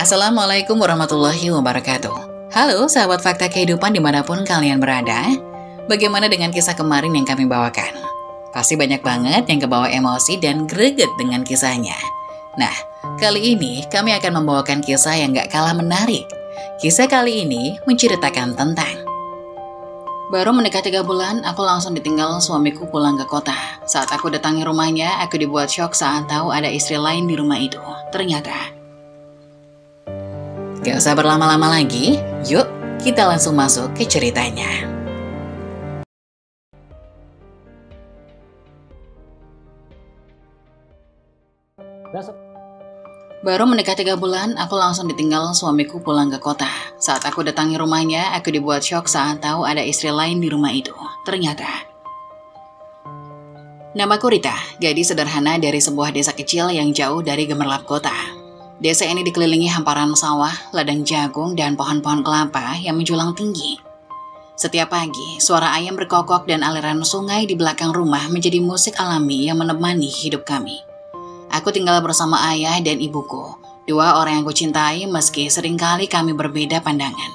Assalamualaikum warahmatullahi wabarakatuh. Halo sahabat fakta kehidupan dimanapun kalian berada. Bagaimana dengan kisah kemarin yang kami bawakan? Pasti banyak banget yang kebawa emosi dan greget dengan kisahnya. Nah, kali ini kami akan membawakan kisah yang gak kalah menarik. Kisah kali ini menceritakan tentang baru menikah 3 bulan, aku langsung ditinggal suamiku pulang ke kota. Saat aku datangi rumahnya, aku dibuat syok saat tahu ada istri lain di rumah itu. Ternyata gak usah berlama-lama lagi, yuk kita langsung masuk ke ceritanya. Baru menikah 3 bulan, aku langsung ditinggal suamiku pulang ke kota. Saat aku datangi rumahnya, aku dibuat syok saat tahu ada istri lain di rumah itu. Ternyata namaku Rita, gadis sederhana dari sebuah desa kecil yang jauh dari gemerlap kota. Desa ini dikelilingi hamparan sawah, ladang jagung, dan pohon-pohon kelapa yang menjulang tinggi. Setiap pagi, suara ayam berkokok dan aliran sungai di belakang rumah menjadi musik alami yang menemani hidup kami. Aku tinggal bersama ayah dan ibuku, 2 orang yang kucintai meski seringkali kami berbeda pandangan.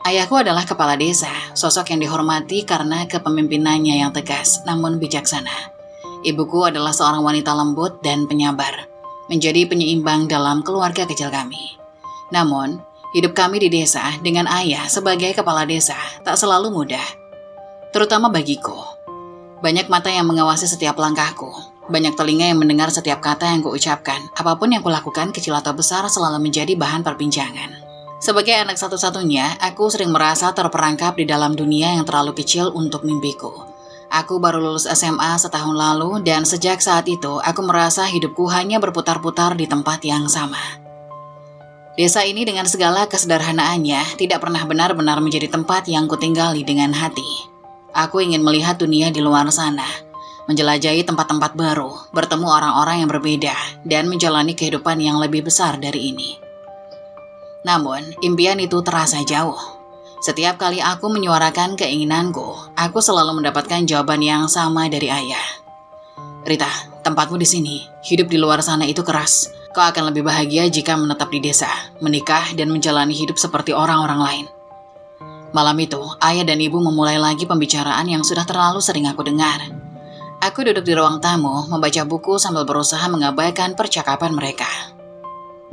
Ayahku adalah kepala desa, sosok yang dihormati karena kepemimpinannya yang tegas namun bijaksana. Ibuku adalah seorang wanita lembut dan penyabar, menjadi penyeimbang dalam keluarga kecil kami. Namun, hidup kami di desa dengan ayah sebagai kepala desa tak selalu mudah. Terutama bagiku. Banyak mata yang mengawasi setiap langkahku. Banyak telinga yang mendengar setiap kata yang kuucapkan. Apapun yang kulakukan, kecil atau besar, selalu menjadi bahan perbincangan. Sebagai anak satu-satunya, aku sering merasa terperangkap di dalam dunia yang terlalu kecil untuk mimpiku. Aku baru lulus SMA setahun lalu, dan sejak saat itu, aku merasa hidupku hanya berputar-putar di tempat yang sama. Desa ini dengan segala kesederhanaannya, tidak pernah benar-benar menjadi tempat yang kutinggali dengan hati. Aku ingin melihat dunia di luar sana, menjelajahi tempat-tempat baru, bertemu orang-orang yang berbeda, dan menjalani kehidupan yang lebih besar dari ini. Namun, impian itu terasa jauh. Setiap kali aku menyuarakan keinginanku, aku selalu mendapatkan jawaban yang sama dari ayah. Rita, tempatmu di sini, hidup di luar sana itu keras. Kau akan lebih bahagia jika menetap di desa, menikah, dan menjalani hidup seperti orang-orang lain. Malam itu, ayah dan ibu memulai lagi pembicaraan yang sudah terlalu sering aku dengar. Aku duduk di ruang tamu, membaca buku sambil berusaha mengabaikan percakapan mereka.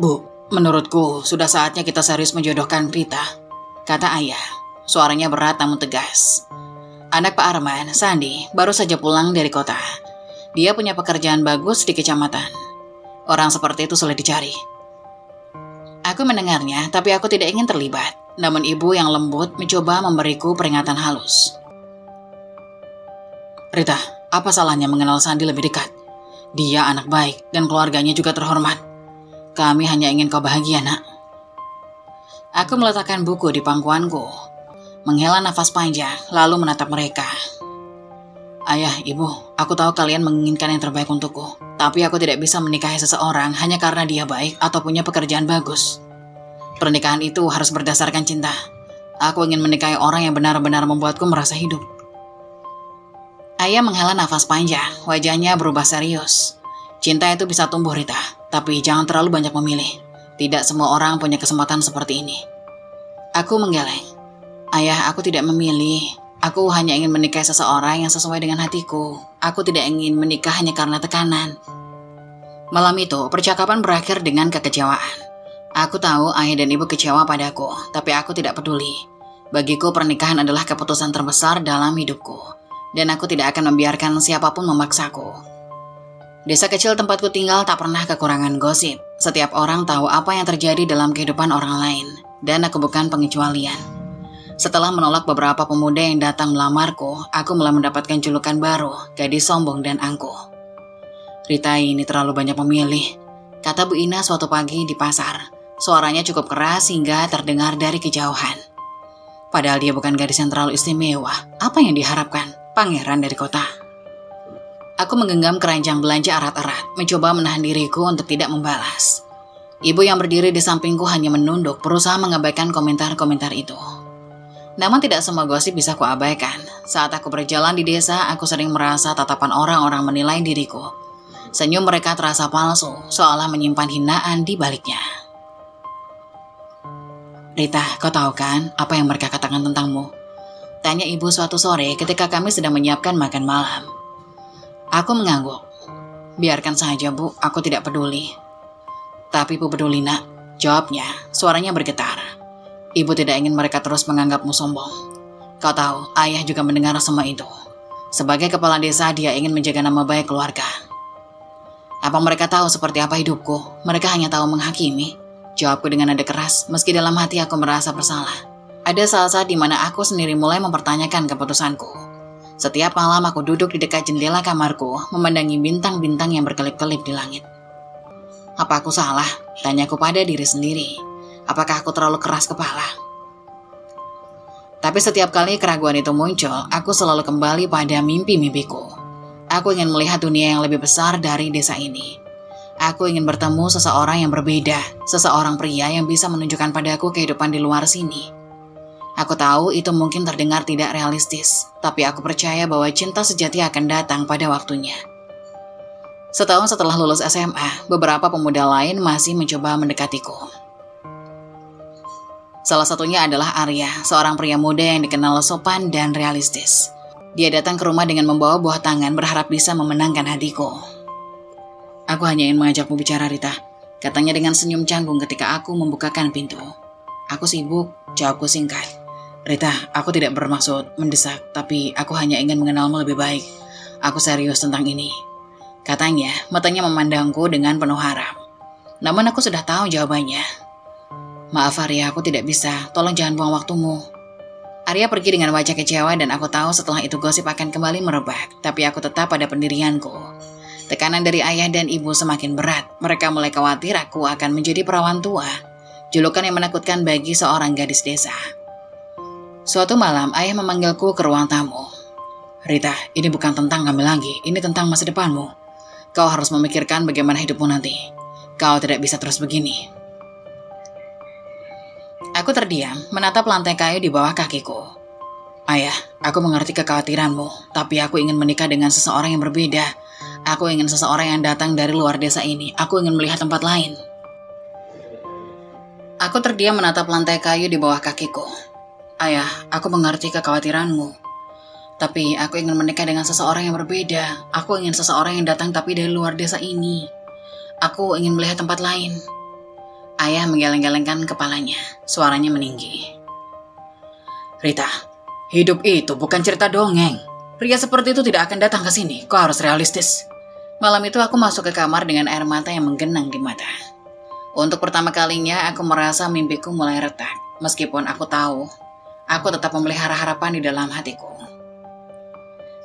Bu, menurutku sudah saatnya kita serius menjodohkan Rita, kata ayah. Suaranya berat namun tegas. Anak Pak Arman, Sandi, baru saja pulang dari kota. Dia punya pekerjaan bagus di kecamatan. Orang seperti itu sulit dicari. Aku mendengarnya, tapi aku tidak ingin terlibat. Namun ibu yang lembut mencoba memberiku peringatan halus. Rita, apa salahnya mengenal Sandi lebih dekat? Dia anak baik dan keluarganya juga terhormat. Kami hanya ingin kau bahagia, nak. Aku meletakkan buku di pangkuanku, menghela nafas panjang, lalu menatap mereka. Ayah, ibu, aku tahu kalian menginginkan yang terbaik untukku, tapi aku tidak bisa menikahi seseorang hanya karena dia baik atau punya pekerjaan bagus. Pernikahan itu harus berdasarkan cinta. Aku ingin menikahi orang yang benar-benar membuatku merasa hidup. Ayah menghela nafas panjang, wajahnya berubah serius. Cinta itu bisa tumbuh, Rita, tapi jangan terlalu banyak memilih. Tidak semua orang punya kesempatan seperti ini. Aku menggeleng. Ayah, aku tidak memilih. Aku hanya ingin menikahi seseorang yang sesuai dengan hatiku. Aku tidak ingin menikah hanya karena tekanan. Malam itu, percakapan berakhir dengan kekecewaan. Aku tahu ayah dan ibu kecewa padaku, tapi aku tidak peduli. Bagiku pernikahan adalah keputusan terbesar dalam hidupku, dan aku tidak akan membiarkan siapapun memaksaku. Desa kecil tempatku tinggal tak pernah kekurangan gosip. Setiap orang tahu apa yang terjadi dalam kehidupan orang lain, dan aku bukan pengecualian. Setelah menolak beberapa pemuda yang datang melamarku, aku mulai mendapatkan julukan baru, gadis sombong dan angkuh. Rita ini terlalu banyak memilih, kata Bu Ina suatu pagi di pasar. Suaranya cukup keras hingga terdengar dari kejauhan. Padahal dia bukan gadis yang terlalu istimewa. Apa yang diharapkan? Pangeran dari kota. Aku menggenggam keranjang belanja erat-erat, mencoba menahan diriku untuk tidak membalas. Ibu yang berdiri di sampingku hanya menunduk, berusaha mengabaikan komentar-komentar itu. Namun tidak semua gosip bisa kuabaikan. Saat aku berjalan di desa, aku sering merasa tatapan orang-orang menilai diriku. Senyum mereka terasa palsu, seolah menyimpan hinaan di baliknya. Rita, kau tahu kan apa yang mereka katakan tentangmu? Tanya ibu suatu sore ketika kami sedang menyiapkan makan malam. Aku mengangguk. Biarkan saja bu, aku tidak peduli. Tapi bu peduli nak, jawabnya, suaranya bergetar. Ibu tidak ingin mereka terus menganggapmu sombong. Kau tahu, ayah juga mendengar semua itu. Sebagai kepala desa, dia ingin menjaga nama baik keluarga. Apa mereka tahu seperti apa hidupku? Mereka hanya tahu menghakimi. Jawabku dengan nada keras, meski dalam hati aku merasa bersalah. Ada saat-saat di mana aku sendiri mulai mempertanyakan keputusanku. Setiap malam aku duduk di dekat jendela kamarku, memandangi bintang-bintang yang berkelip-kelip di langit. Apa aku salah? Tanyaku pada diri sendiri. Apakah aku terlalu keras kepala? Tapi setiap kali keraguan itu muncul, aku selalu kembali pada mimpi-mimpiku. Aku ingin melihat dunia yang lebih besar dari desa ini. Aku ingin bertemu seseorang yang berbeda, seseorang pria yang bisa menunjukkan padaku kehidupan di luar sini. Aku tahu itu mungkin terdengar tidak realistis, tapi aku percaya bahwa cinta sejati akan datang pada waktunya. Setahun setelah lulus SMA, beberapa pemuda lain masih mencoba mendekatiku. Salah satunya adalah Arya, seorang pria muda yang dikenal sopan dan realistis. Dia datang ke rumah dengan membawa buah tangan berharap bisa memenangkan hatiku. Aku hanya ingin mengajakmu bicara, Rita, katanya dengan senyum canggung ketika aku membukakan pintu. Aku sibuk, jawabku singkat. Rita, aku tidak bermaksud mendesak, tapi aku hanya ingin mengenalmu lebih baik. Aku serius tentang ini. Katanya, matanya memandangku dengan penuh harap. Namun aku sudah tahu jawabannya. Maaf Arya, aku tidak bisa, tolong jangan buang waktumu. Arya pergi dengan wajah kecewa dan aku tahu setelah itu gosip akan kembali merebak, tapi aku tetap pada pendirianku. Tekanan dari ayah dan ibu semakin berat. Mereka mulai khawatir aku akan menjadi perawan tua. Julukan yang menakutkan bagi seorang gadis desa. Suatu malam, ayah memanggilku ke ruang tamu. Rita, ini bukan tentang kami lagi. Ini tentang masa depanmu. Kau harus memikirkan bagaimana hidupmu nanti. Kau tidak bisa terus begini. Aku terdiam, menatap lantai kayu di bawah kakiku. Ayah, aku mengerti kekhawatiranmu, tapi aku ingin menikah dengan seseorang yang berbeda. Aku ingin seseorang yang datang dari luar desa ini. Aku ingin melihat tempat lain. Aku terdiam menatap lantai kayu di bawah kakiku. Ayah, aku mengerti kekhawatiranmu. Tapi aku ingin menikah dengan seseorang yang berbeda. Aku ingin seseorang yang datang tapi dari luar desa ini. Aku ingin melihat tempat lain. Ayah menggeleng-gelengkan kepalanya. Suaranya meninggi. Rita, hidup itu bukan cerita dongeng. Pria seperti itu tidak akan datang ke sini. Kau harus realistis. Malam itu aku masuk ke kamar dengan air mata yang menggenang di mata. Untuk pertama kalinya aku merasa mimpiku mulai retak. Meskipun aku tahu, aku tetap memelihara harapan di dalam hatiku.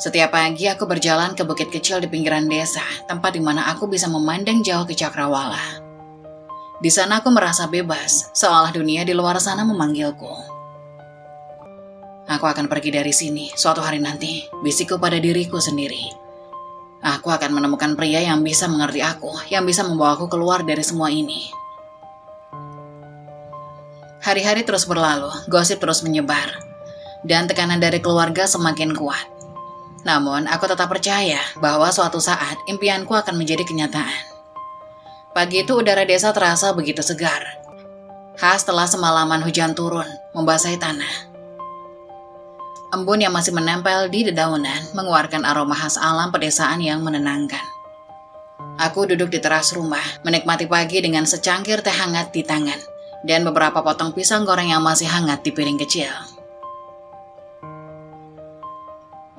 Setiap pagi aku berjalan ke bukit kecil di pinggiran desa, tempat di mana aku bisa memandang jauh ke cakrawala. Di sana aku merasa bebas, seolah dunia di luar sana memanggilku. Aku akan pergi dari sini suatu hari nanti, bisikku pada diriku sendiri. Aku akan menemukan pria yang bisa mengerti aku, yang bisa membawaku keluar dari semua ini. Hari-hari terus berlalu, gosip terus menyebar, dan tekanan dari keluarga semakin kuat. Namun, aku tetap percaya bahwa suatu saat impianku akan menjadi kenyataan. Pagi itu udara desa terasa begitu segar. Khas setelah semalaman hujan turun, membasahi tanah. Embun yang masih menempel di dedaunan mengeluarkan aroma khas alam pedesaan yang menenangkan. Aku duduk di teras rumah, menikmati pagi dengan secangkir teh hangat di tangan, dan beberapa potong pisang goreng yang masih hangat di piring kecil.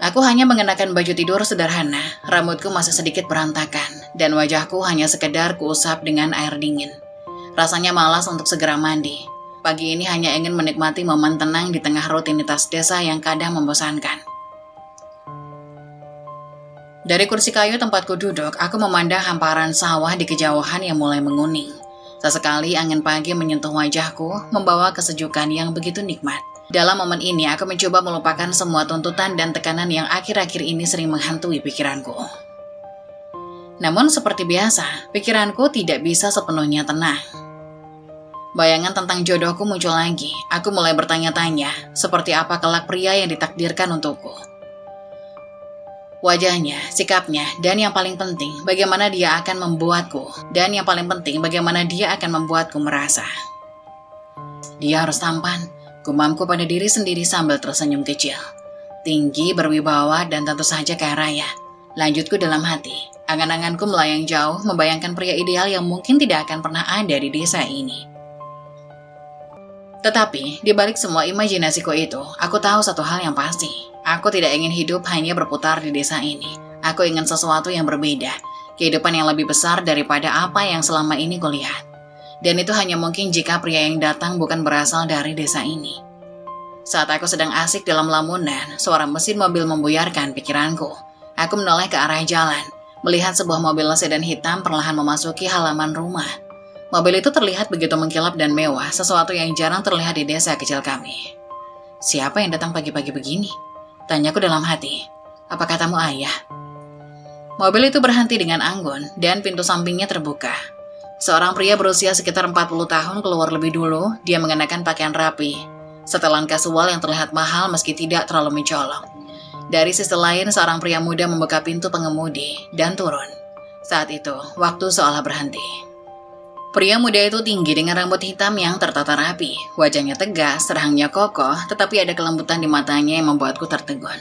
Aku hanya mengenakan baju tidur sederhana, rambutku masih sedikit berantakan, dan wajahku hanya sekedar kuusap dengan air dingin. Rasanya malas untuk segera mandi. Pagi ini hanya ingin menikmati momen tenang di tengah rutinitas desa yang kadang membosankan. Dari kursi kayu tempatku duduk, aku memandang hamparan sawah di kejauhan yang mulai menguning. Sesekali angin pagi menyentuh wajahku, membawa kesejukan yang begitu nikmat. Dalam momen ini, aku mencoba melupakan semua tuntutan dan tekanan yang akhir-akhir ini sering menghantui pikiranku. Namun seperti biasa, pikiranku tidak bisa sepenuhnya tenang. Bayangan tentang jodohku muncul lagi. Aku mulai bertanya-tanya, seperti apa kelak pria yang ditakdirkan untukku. Wajahnya, sikapnya, dan yang paling penting, bagaimana dia akan membuatku. Dan yang paling penting, bagaimana dia akan membuatku merasa. Dia harus tampan, gumamku pada diri sendiri sambil tersenyum kecil. Tinggi, berwibawa, dan tentu saja kaya raya. Lanjutku dalam hati. Angan-anganku melayang jauh membayangkan pria ideal yang mungkin tidak akan pernah ada di desa ini. Tetapi, di balik semua imajinasiku itu, aku tahu satu hal yang pasti. Aku tidak ingin hidup hanya berputar di desa ini. Aku ingin sesuatu yang berbeda, kehidupan yang lebih besar daripada apa yang selama ini kulihat. Dan itu hanya mungkin jika pria yang datang bukan berasal dari desa ini. Saat aku sedang asik dalam lamunan, suara mesin mobil membuyarkan pikiranku. Aku menoleh ke arah jalan, melihat sebuah mobil sedan hitam perlahan memasuki halaman rumah. Mobil itu terlihat begitu mengkilap dan mewah, sesuatu yang jarang terlihat di desa kecil kami. Siapa yang datang pagi-pagi begini? Tanyaku dalam hati. Apa katamu ayah? Mobil itu berhenti dengan anggun dan pintu sampingnya terbuka. Seorang pria berusia sekitar 40 tahun keluar lebih dulu. Dia mengenakan pakaian rapi, setelan kasual yang terlihat mahal meski tidak terlalu mencolok. Dari sisi lain, seorang pria muda membuka pintu pengemudi dan turun. Saat itu, waktu seolah berhenti. Pria muda itu tinggi dengan rambut hitam yang tertata rapi. Wajahnya tegas, rahangnya kokoh, tetapi ada kelembutan di matanya yang membuatku tertegun.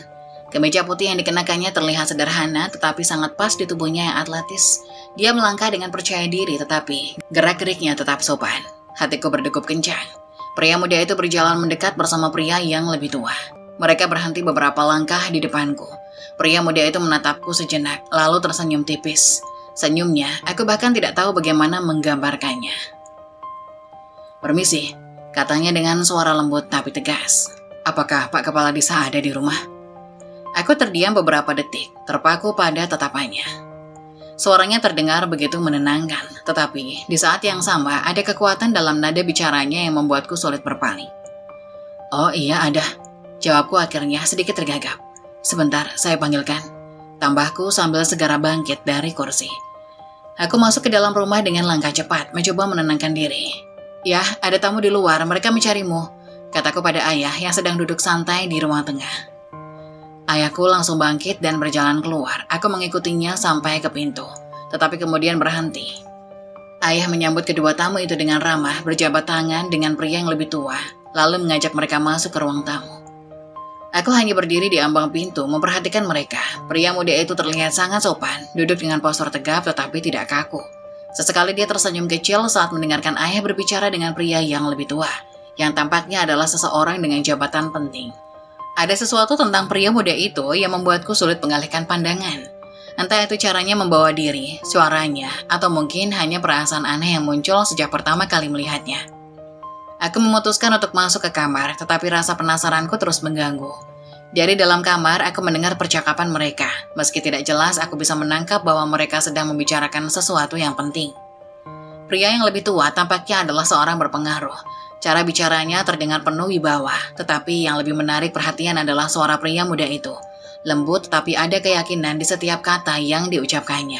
Kemeja putih yang dikenakannya terlihat sederhana, tetapi sangat pas di tubuhnya yang atletis. Dia melangkah dengan percaya diri, tetapi gerak-geriknya tetap sopan. Hatiku berdegup kencang. Pria muda itu berjalan mendekat bersama pria yang lebih tua. Mereka berhenti beberapa langkah di depanku. Pria muda itu menatapku sejenak, lalu tersenyum tipis. Senyumnya, aku bahkan tidak tahu bagaimana menggambarkannya. "Permisi," katanya dengan suara lembut tapi tegas. "Apakah Pak Kepala Desa ada di rumah?" Aku terdiam beberapa detik, terpaku pada tatapannya. Suaranya terdengar begitu menenangkan, tetapi di saat yang sama ada kekuatan dalam nada bicaranya yang membuatku sulit berpaling. "Oh iya ada," jawabku akhirnya sedikit tergagap. "Sebentar, saya panggilkan," tambahku sambil segera bangkit dari kursi. Aku masuk ke dalam rumah dengan langkah cepat, mencoba menenangkan diri. "Ya, ada tamu di luar, mereka mencarimu," kataku pada ayah yang sedang duduk santai di ruang tengah. Ayahku langsung bangkit dan berjalan keluar. Aku mengikutinya sampai ke pintu, tetapi kemudian berhenti. Ayah menyambut kedua tamu itu dengan ramah, berjabat tangan dengan pria yang lebih tua, lalu mengajak mereka masuk ke ruang tamu. Aku hanya berdiri di ambang pintu, memperhatikan mereka. Pria muda itu terlihat sangat sopan, duduk dengan postur tegap tetapi tidak kaku. Sesekali dia tersenyum kecil saat mendengarkan ayah berbicara dengan pria yang lebih tua, yang tampaknya adalah seseorang dengan jabatan penting. Ada sesuatu tentang pria muda itu yang membuatku sulit mengalihkan pandangan. Entah itu caranya membawa diri, suaranya, atau mungkin hanya perasaan aneh yang muncul sejak pertama kali melihatnya. Aku memutuskan untuk masuk ke kamar, tetapi rasa penasaranku terus mengganggu. Dari dalam kamar, aku mendengar percakapan mereka. Meski tidak jelas, aku bisa menangkap bahwa mereka sedang membicarakan sesuatu yang penting. Pria yang lebih tua tampaknya adalah seorang berpengaruh. Cara bicaranya terdengar penuh wibawa, tetapi yang lebih menarik perhatian adalah suara pria muda itu. Lembut tetapi ada keyakinan di setiap kata yang diucapkannya.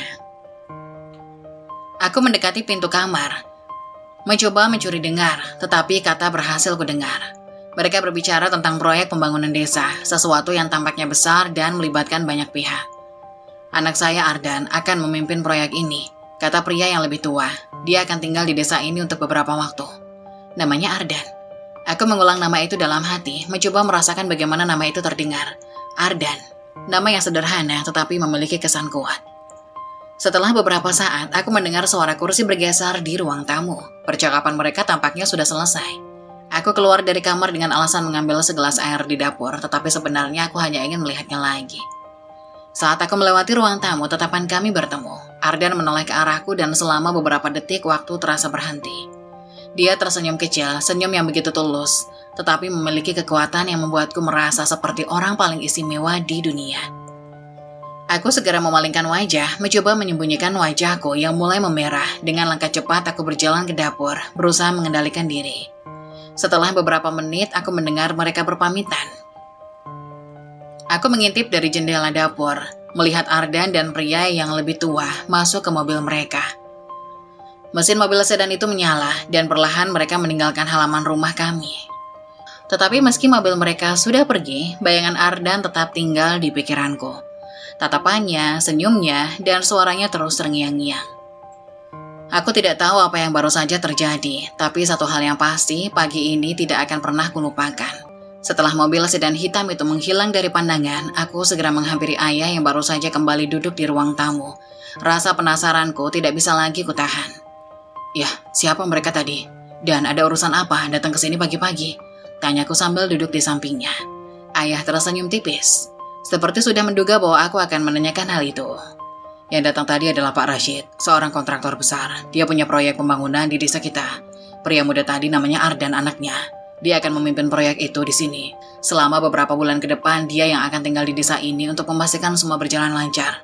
Aku mendekati pintu kamar, mencoba mencuri dengar, tetapi kata berhasil kudengar. Mereka berbicara tentang proyek pembangunan desa, sesuatu yang tampaknya besar dan melibatkan banyak pihak. "Anak saya Ardan akan memimpin proyek ini," kata pria yang lebih tua. "Dia akan tinggal di desa ini untuk beberapa waktu." Namanya Ardan. Aku mengulang nama itu dalam hati, mencoba merasakan bagaimana nama itu terdengar. Ardan, nama yang sederhana tetapi memiliki kesan kuat. Setelah beberapa saat, aku mendengar suara kursi bergeser di ruang tamu. Percakapan mereka tampaknya sudah selesai. Aku keluar dari kamar dengan alasan mengambil segelas air di dapur, tetapi sebenarnya aku hanya ingin melihatnya lagi. Saat aku melewati ruang tamu, tatapan kami bertemu. Ardan menoleh ke arahku dan selama beberapa detik waktu terasa berhenti. Dia tersenyum kecil, senyum yang begitu tulus, tetapi memiliki kekuatan yang membuatku merasa seperti orang paling istimewa di dunia. Aku segera memalingkan wajah, mencoba menyembunyikan wajahku yang mulai memerah. Dengan langkah cepat aku berjalan ke dapur, berusaha mengendalikan diri. Setelah beberapa menit, aku mendengar mereka berpamitan. Aku mengintip dari jendela dapur, melihat Ardan dan pria yang lebih tua masuk ke mobil mereka. Mesin mobil sedan itu menyala dan perlahan mereka meninggalkan halaman rumah kami. Tetapi meski mobil mereka sudah pergi, bayangan Ardan tetap tinggal di pikiranku. Tatapannya, senyumnya, dan suaranya terus terngiang-ngiang. Aku tidak tahu apa yang baru saja terjadi, tapi satu hal yang pasti, pagi ini tidak akan pernah kulupakan. Setelah mobil sedan hitam itu menghilang dari pandangan, aku segera menghampiri ayah yang baru saja kembali duduk di ruang tamu. Rasa penasaranku tidak bisa lagi kutahan. "Ya, siapa mereka tadi? Dan ada urusan apa datang ke sini pagi-pagi?" tanyaku sambil duduk di sampingnya. Ayah tersenyum tipis, seperti sudah menduga bahwa aku akan menanyakan hal itu. "Yang datang tadi adalah Pak Rashid, seorang kontraktor besar. Dia punya proyek pembangunan di desa kita. Pria muda tadi namanya Ardan anaknya. Dia akan memimpin proyek itu di sini. Selama beberapa bulan ke depan, dia yang akan tinggal di desa ini untuk memastikan semua berjalan lancar."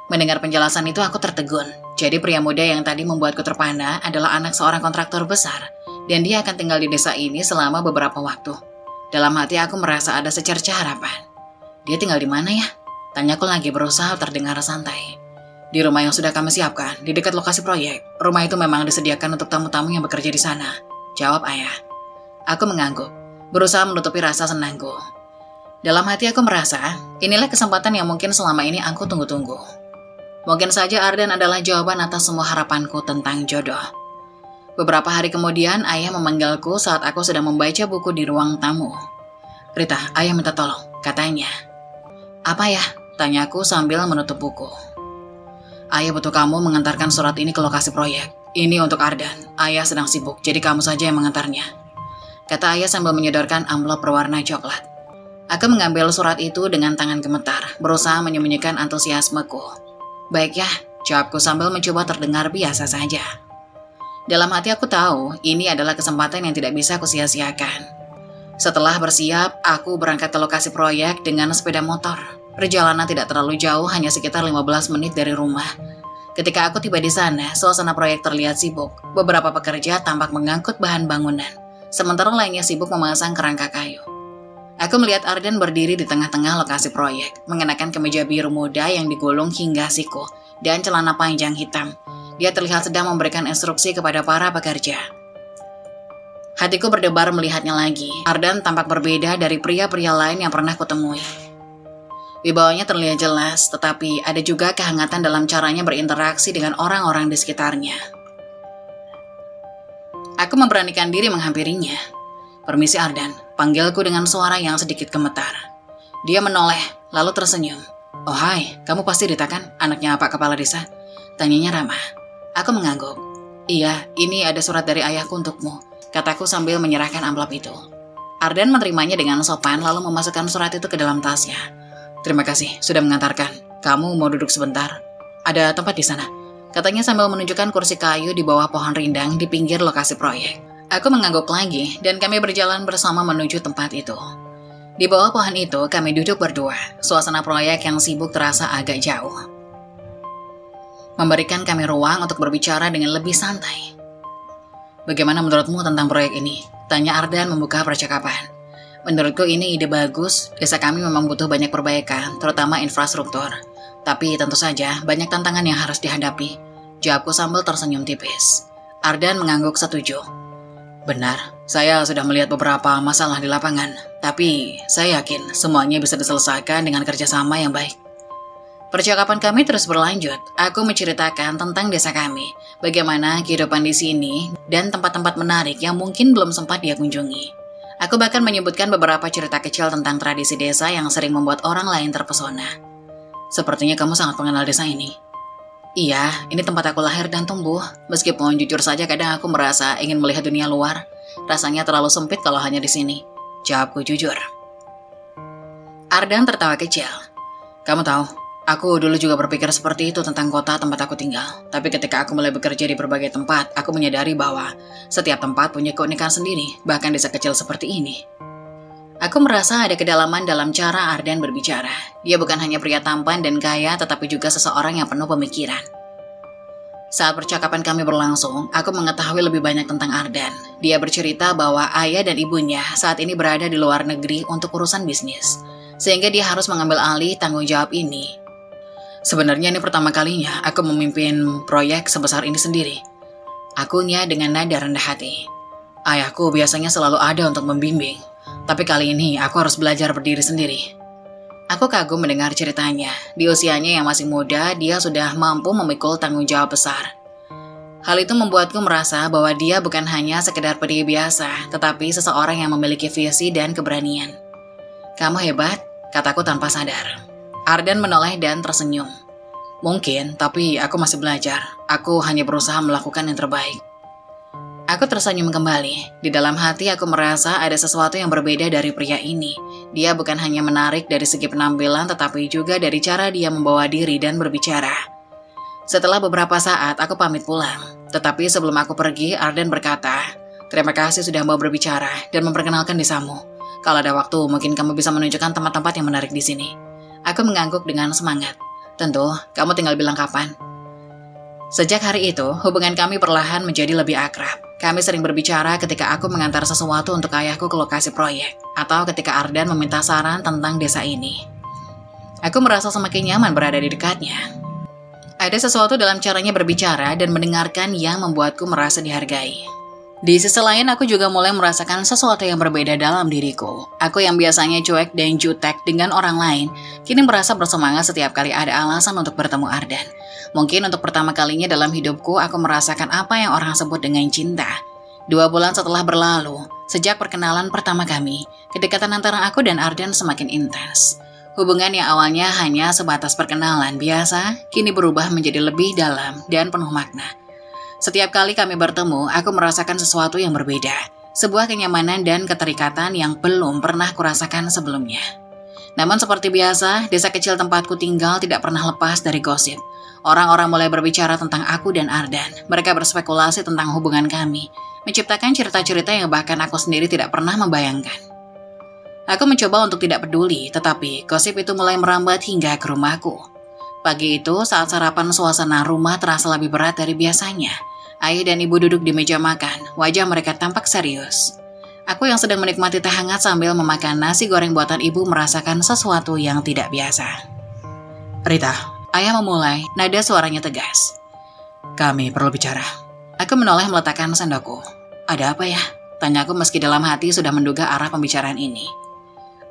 Mendengar penjelasan itu aku tertegun. Jadi pria muda yang tadi membuatku terpana adalah anak seorang kontraktor besar. Dan dia akan tinggal di desa ini selama beberapa waktu. Dalam hati aku merasa ada secercah harapan. "Dia tinggal di mana ya?" tanyaku lagi berusaha terdengar santai. "Di rumah yang sudah kami siapkan, di dekat lokasi proyek. Rumah itu memang disediakan untuk tamu-tamu yang bekerja di sana," jawab ayah. Aku mengangguk, berusaha menutupi rasa senangku. Dalam hati aku merasa, inilah kesempatan yang mungkin selama ini aku tunggu-tunggu. Mungkin saja Ardan adalah jawaban atas semua harapanku tentang jodoh. Beberapa hari kemudian, ayah memanggilku saat aku sedang membaca buku di ruang tamu. "Rita, ayah minta tolong," katanya. "Apa ya?" tanyaku sambil menutup buku. "Ayah butuh kamu mengantarkan surat ini ke lokasi proyek. Ini untuk Ardan. Ayah sedang sibuk, jadi kamu saja yang mengantarnya," kata ayah sambil menyodorkan amplop berwarna coklat. Aku mengambil surat itu dengan tangan gemetar, berusaha menyembunyikan antusiasmeku. "Baik ya," jawabku sambil mencoba terdengar biasa saja. Dalam hati aku tahu, ini adalah kesempatan yang tidak bisa kusia-siakan. Setelah bersiap, aku berangkat ke lokasi proyek dengan sepeda motor. Perjalanan tidak terlalu jauh, hanya sekitar 15 menit dari rumah. Ketika aku tiba di sana, suasana proyek terlihat sibuk. Beberapa pekerja tampak mengangkut bahan bangunan, sementara lainnya sibuk memasang kerangka kayu. Aku melihat Ardan berdiri di tengah-tengah lokasi proyek, mengenakan kemeja biru muda yang digulung hingga siku, dan celana panjang hitam. Dia terlihat sedang memberikan instruksi kepada para pekerja. Hatiku berdebar melihatnya lagi. Ardan tampak berbeda dari pria-pria lain yang pernah kutemui. Wibawanya terlihat jelas, tetapi ada juga kehangatan dalam caranya berinteraksi dengan orang-orang di sekitarnya. Aku memberanikan diri menghampirinya. "Permisi Ardan," panggilku dengan suara yang sedikit gemetar. Dia menoleh, lalu tersenyum. "Oh hai, kamu pasti Rita kan, anaknya Pak Kepala Desa?" tanyanya ramah. Aku mengangguk. "Iya, ini ada surat dari ayahku untukmu," kataku sambil menyerahkan amplop itu. Ardan menerimanya dengan sopan lalu memasukkan surat itu ke dalam tasnya. "Terima kasih sudah mengantarkan. Kamu mau duduk sebentar? Ada tempat di sana," katanya sambil menunjukkan kursi kayu di bawah pohon rindang di pinggir lokasi proyek. Aku mengangguk lagi dan kami berjalan bersama menuju tempat itu. Di bawah pohon itu kami duduk berdua. Suasana proyek yang sibuk terasa agak jauh, memberikan kami ruang untuk berbicara dengan lebih santai. "Bagaimana menurutmu tentang proyek ini?" tanya Ardan membuka percakapan. "Menurutku ini ide bagus. Desa kami memang butuh banyak perbaikan, terutama infrastruktur. Tapi tentu saja banyak tantangan yang harus dihadapi," jawabku sambil tersenyum tipis. Ardan mengangguk setuju. "Benar, saya sudah melihat beberapa masalah di lapangan, tapi saya yakin semuanya bisa diselesaikan dengan kerjasama yang baik." Percakapan kami terus berlanjut. Aku menceritakan tentang desa kami, bagaimana kehidupan di sini, dan tempat-tempat menarik yang mungkin belum sempat dia kunjungi. Aku bahkan menyebutkan beberapa cerita kecil tentang tradisi desa yang sering membuat orang lain terpesona. "Sepertinya kamu sangat mengenal desa ini." "Iya, ini tempat aku lahir dan tumbuh. Meskipun jujur saja kadang aku merasa ingin melihat dunia luar. Rasanya terlalu sempit kalau hanya di sini," jawabku jujur. Ardan tertawa kecil. "Kamu tahu, aku dulu juga berpikir seperti itu tentang kota tempat aku tinggal. Tapi ketika aku mulai bekerja di berbagai tempat, aku menyadari bahwa setiap tempat punya keunikan sendiri, bahkan desa kecil seperti ini." Aku merasa ada kedalaman dalam cara Ardan berbicara. Dia bukan hanya pria tampan dan kaya, tetapi juga seseorang yang penuh pemikiran. Saat percakapan kami berlangsung, aku mengetahui lebih banyak tentang Ardan. Dia bercerita bahwa ayah dan ibunya saat ini berada di luar negeri untuk urusan bisnis, sehingga dia harus mengambil alih tanggung jawab ini. "Sebenarnya ini pertama kalinya aku memimpin proyek sebesar ini sendiri," akunya dengan nada rendah hati. "Ayahku biasanya selalu ada untuk membimbing, tapi kali ini aku harus belajar berdiri sendiri." Aku kagum mendengar ceritanya. Di usianya yang masih muda, dia sudah mampu memikul tanggung jawab besar. Hal itu membuatku merasa bahwa dia bukan hanya sekedar pria biasa, tetapi seseorang yang memiliki visi dan keberanian. "Kamu hebat," kataku tanpa sadar. Ardan menoleh dan tersenyum. "Mungkin, tapi aku masih belajar. Aku hanya berusaha melakukan yang terbaik." Aku tersenyum kembali. Di dalam hati aku merasa ada sesuatu yang berbeda dari pria ini. Dia bukan hanya menarik dari segi penampilan, tetapi juga dari cara dia membawa diri dan berbicara. Setelah beberapa saat, aku pamit pulang. Tetapi sebelum aku pergi, Ardan berkata, "Terima kasih sudah mau berbicara dan memperkenalkan desamu. Kalau ada waktu, mungkin kamu bisa menunjukkan tempat-tempat yang menarik di sini." Aku mengangguk dengan semangat. "Tentu, kamu tinggal bilang kapan." Sejak hari itu, hubungan kami perlahan menjadi lebih akrab. Kami sering berbicara ketika aku mengantar sesuatu untuk ayahku ke lokasi proyek, atau ketika Ardan meminta saran tentang desa ini. Aku merasa semakin nyaman berada di dekatnya. Ada sesuatu dalam caranya berbicara dan mendengarkan yang membuatku merasa dihargai. Di sisi lain, aku juga mulai merasakan sesuatu yang berbeda dalam diriku. Aku yang biasanya cuek dan jutek dengan orang lain, kini merasa bersemangat setiap kali ada alasan untuk bertemu Ardan. Mungkin untuk pertama kalinya dalam hidupku, aku merasakan apa yang orang sebut dengan cinta. 2 bulan setelah berlalu, sejak perkenalan pertama kami, kedekatan antara aku dan Ardan semakin intens. Hubungan yang awalnya hanya sebatas perkenalan biasa, kini berubah menjadi lebih dalam dan penuh makna. Setiap kali kami bertemu, aku merasakan sesuatu yang berbeda. Sebuah kenyamanan dan keterikatan yang belum pernah kurasakan sebelumnya. Namun seperti biasa, desa kecil tempatku tinggal tidak pernah lepas dari gosip. Orang-orang mulai berbicara tentang aku dan Ardan. Mereka berspekulasi tentang hubungan kami, menciptakan cerita-cerita yang bahkan aku sendiri tidak pernah membayangkan. Aku mencoba untuk tidak peduli, tetapi gosip itu mulai merambat hingga ke rumahku. Pagi itu, saat sarapan, suasana rumah terasa lebih berat dari biasanya. Ayah dan ibu duduk di meja makan, wajah mereka tampak serius. Aku yang sedang menikmati teh hangat sambil memakan nasi goreng buatan ibu merasakan sesuatu yang tidak biasa. "Rita," ayah memulai, nada suaranya tegas. "Kami perlu bicara." Aku menoleh meletakkan sendokku. "Ada apa ya?" tanyaku meski dalam hati sudah menduga arah pembicaraan ini.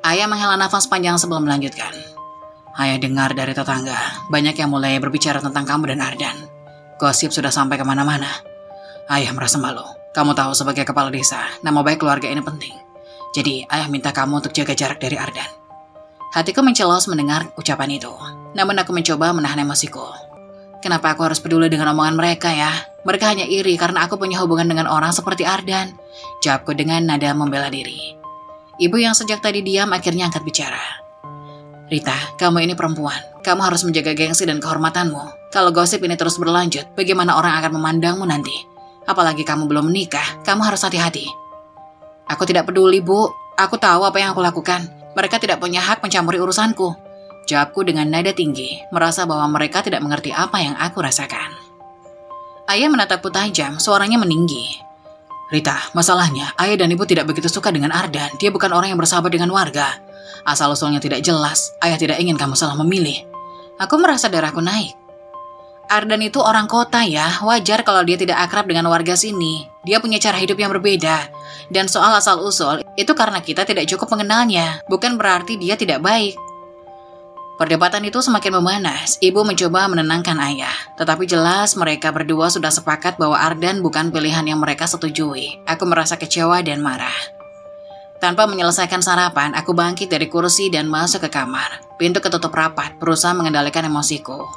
Ayah menghela nafas panjang sebelum melanjutkan. "Ayah dengar dari tetangga, banyak yang mulai berbicara tentang kamu dan Ardan. Gosip sudah sampai kemana-mana. Ayah merasa malu. Kamu tahu sebagai kepala desa, nama baik keluarga ini penting. Jadi ayah minta kamu untuk jaga jarak dari Ardan." Hatiku mencelos mendengar ucapan itu. Namun aku mencoba menahan emosiku. Kenapa aku harus peduli dengan omongan mereka ya? Mereka hanya iri karena aku punya hubungan dengan orang seperti Ardan. Jawabku dengan nada membela diri. Ibu yang sejak tadi diam akhirnya angkat bicara. "Rita, kamu ini perempuan. Kamu harus menjaga gengsi dan kehormatanmu. Kalau gosip ini terus berlanjut, bagaimana orang akan memandangmu nanti? Apalagi kamu belum menikah, kamu harus hati-hati." "Aku tidak peduli, Bu. Aku tahu apa yang aku lakukan. Mereka tidak punya hak mencampuri urusanku." Jawabku dengan nada tinggi, merasa bahwa mereka tidak mengerti apa yang aku rasakan. Ayah menatapku tajam, suaranya meninggi. "Rita, masalahnya ayah dan ibu tidak begitu suka dengan Ardan. Dia bukan orang yang bersahabat dengan warga. Asal-usulnya tidak jelas, ayah tidak ingin kamu salah memilih." Aku merasa darahku naik. "Ardan itu orang kota ya, wajar kalau dia tidak akrab dengan warga sini. Dia punya cara hidup yang berbeda. Dan soal asal-usul, itu karena kita tidak cukup mengenalnya, bukan berarti dia tidak baik." Perdebatan itu semakin memanas. Ibu mencoba menenangkan ayah, tetapi jelas mereka berdua sudah sepakat bahwa Ardan bukan pilihan yang mereka setujui. Aku merasa kecewa dan marah. Tanpa menyelesaikan sarapan, aku bangkit dari kursi dan masuk ke kamar. Pintu ketutup rapat, berusaha mengendalikan emosiku.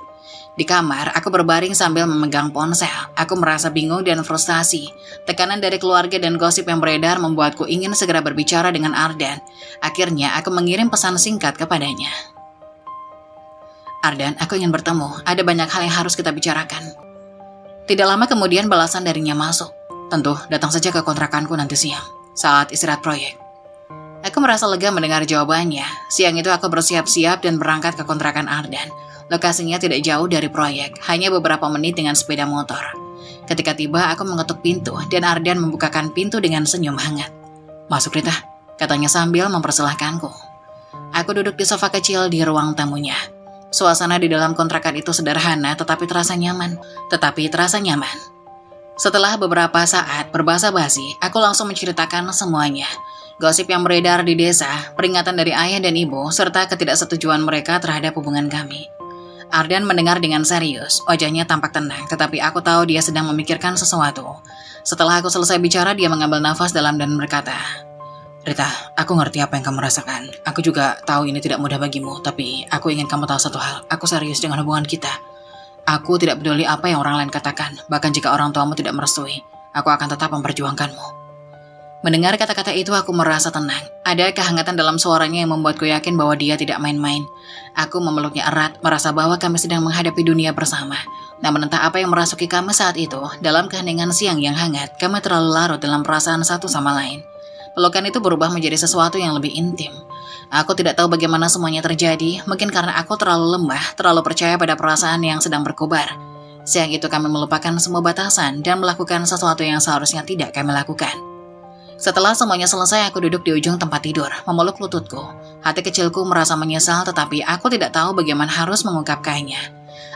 Di kamar, aku berbaring sambil memegang ponsel. Aku merasa bingung dan frustasi. Tekanan dari keluarga dan gosip yang beredar membuatku ingin segera berbicara dengan Ardan. Akhirnya, aku mengirim pesan singkat kepadanya. "Ardan, aku ingin bertemu. Ada banyak hal yang harus kita bicarakan." Tidak lama kemudian balasan darinya masuk. "Tentu, datang saja ke kontrakanku nanti siang, saat istirahat proyek." Aku merasa lega mendengar jawabannya. Siang itu aku bersiap-siap dan berangkat ke kontrakan Ardan. Lokasinya tidak jauh dari proyek, hanya beberapa menit dengan sepeda motor. Ketika tiba, aku mengetuk pintu dan Ardan membukakan pintu dengan senyum hangat. "Masuk, Rita," katanya sambil mempersilahkanku. Aku duduk di sofa kecil di ruang tamunya. Suasana di dalam kontrakan itu sederhana tetapi terasa nyaman. Setelah beberapa saat berbasa-basi, aku langsung menceritakan semuanya. Gosip yang beredar di desa, peringatan dari ayah dan ibu, serta ketidaksetujuan mereka terhadap hubungan kami. Ardan mendengar dengan serius, wajahnya tampak tenang, tetapi aku tahu dia sedang memikirkan sesuatu. Setelah aku selesai bicara, dia mengambil nafas dalam dan berkata, "Rita, aku ngerti apa yang kamu rasakan. Aku juga tahu ini tidak mudah bagimu, tapi aku ingin kamu tahu satu hal. Aku serius dengan hubungan kita. Aku tidak peduli apa yang orang lain katakan, bahkan jika orang tuamu tidak merestui, aku akan tetap memperjuangkanmu." Mendengar kata-kata itu aku merasa tenang. Ada kehangatan dalam suaranya yang membuatku yakin bahwa dia tidak main-main. Aku memeluknya erat, merasa bahwa kami sedang menghadapi dunia bersama. Namun entah apa yang merasuki kami saat itu, dalam keheningan siang yang hangat, kami terlalu larut dalam perasaan satu sama lain. Pelukan itu berubah menjadi sesuatu yang lebih intim. Aku tidak tahu bagaimana semuanya terjadi, mungkin karena aku terlalu lemah, terlalu percaya pada perasaan yang sedang berkobar. Siang itu kami melupakan semua batasan dan melakukan sesuatu yang seharusnya tidak kami lakukan. Setelah semuanya selesai, aku duduk di ujung tempat tidur, memeluk lututku. Hati kecilku merasa menyesal, tetapi aku tidak tahu bagaimana harus mengungkapkannya.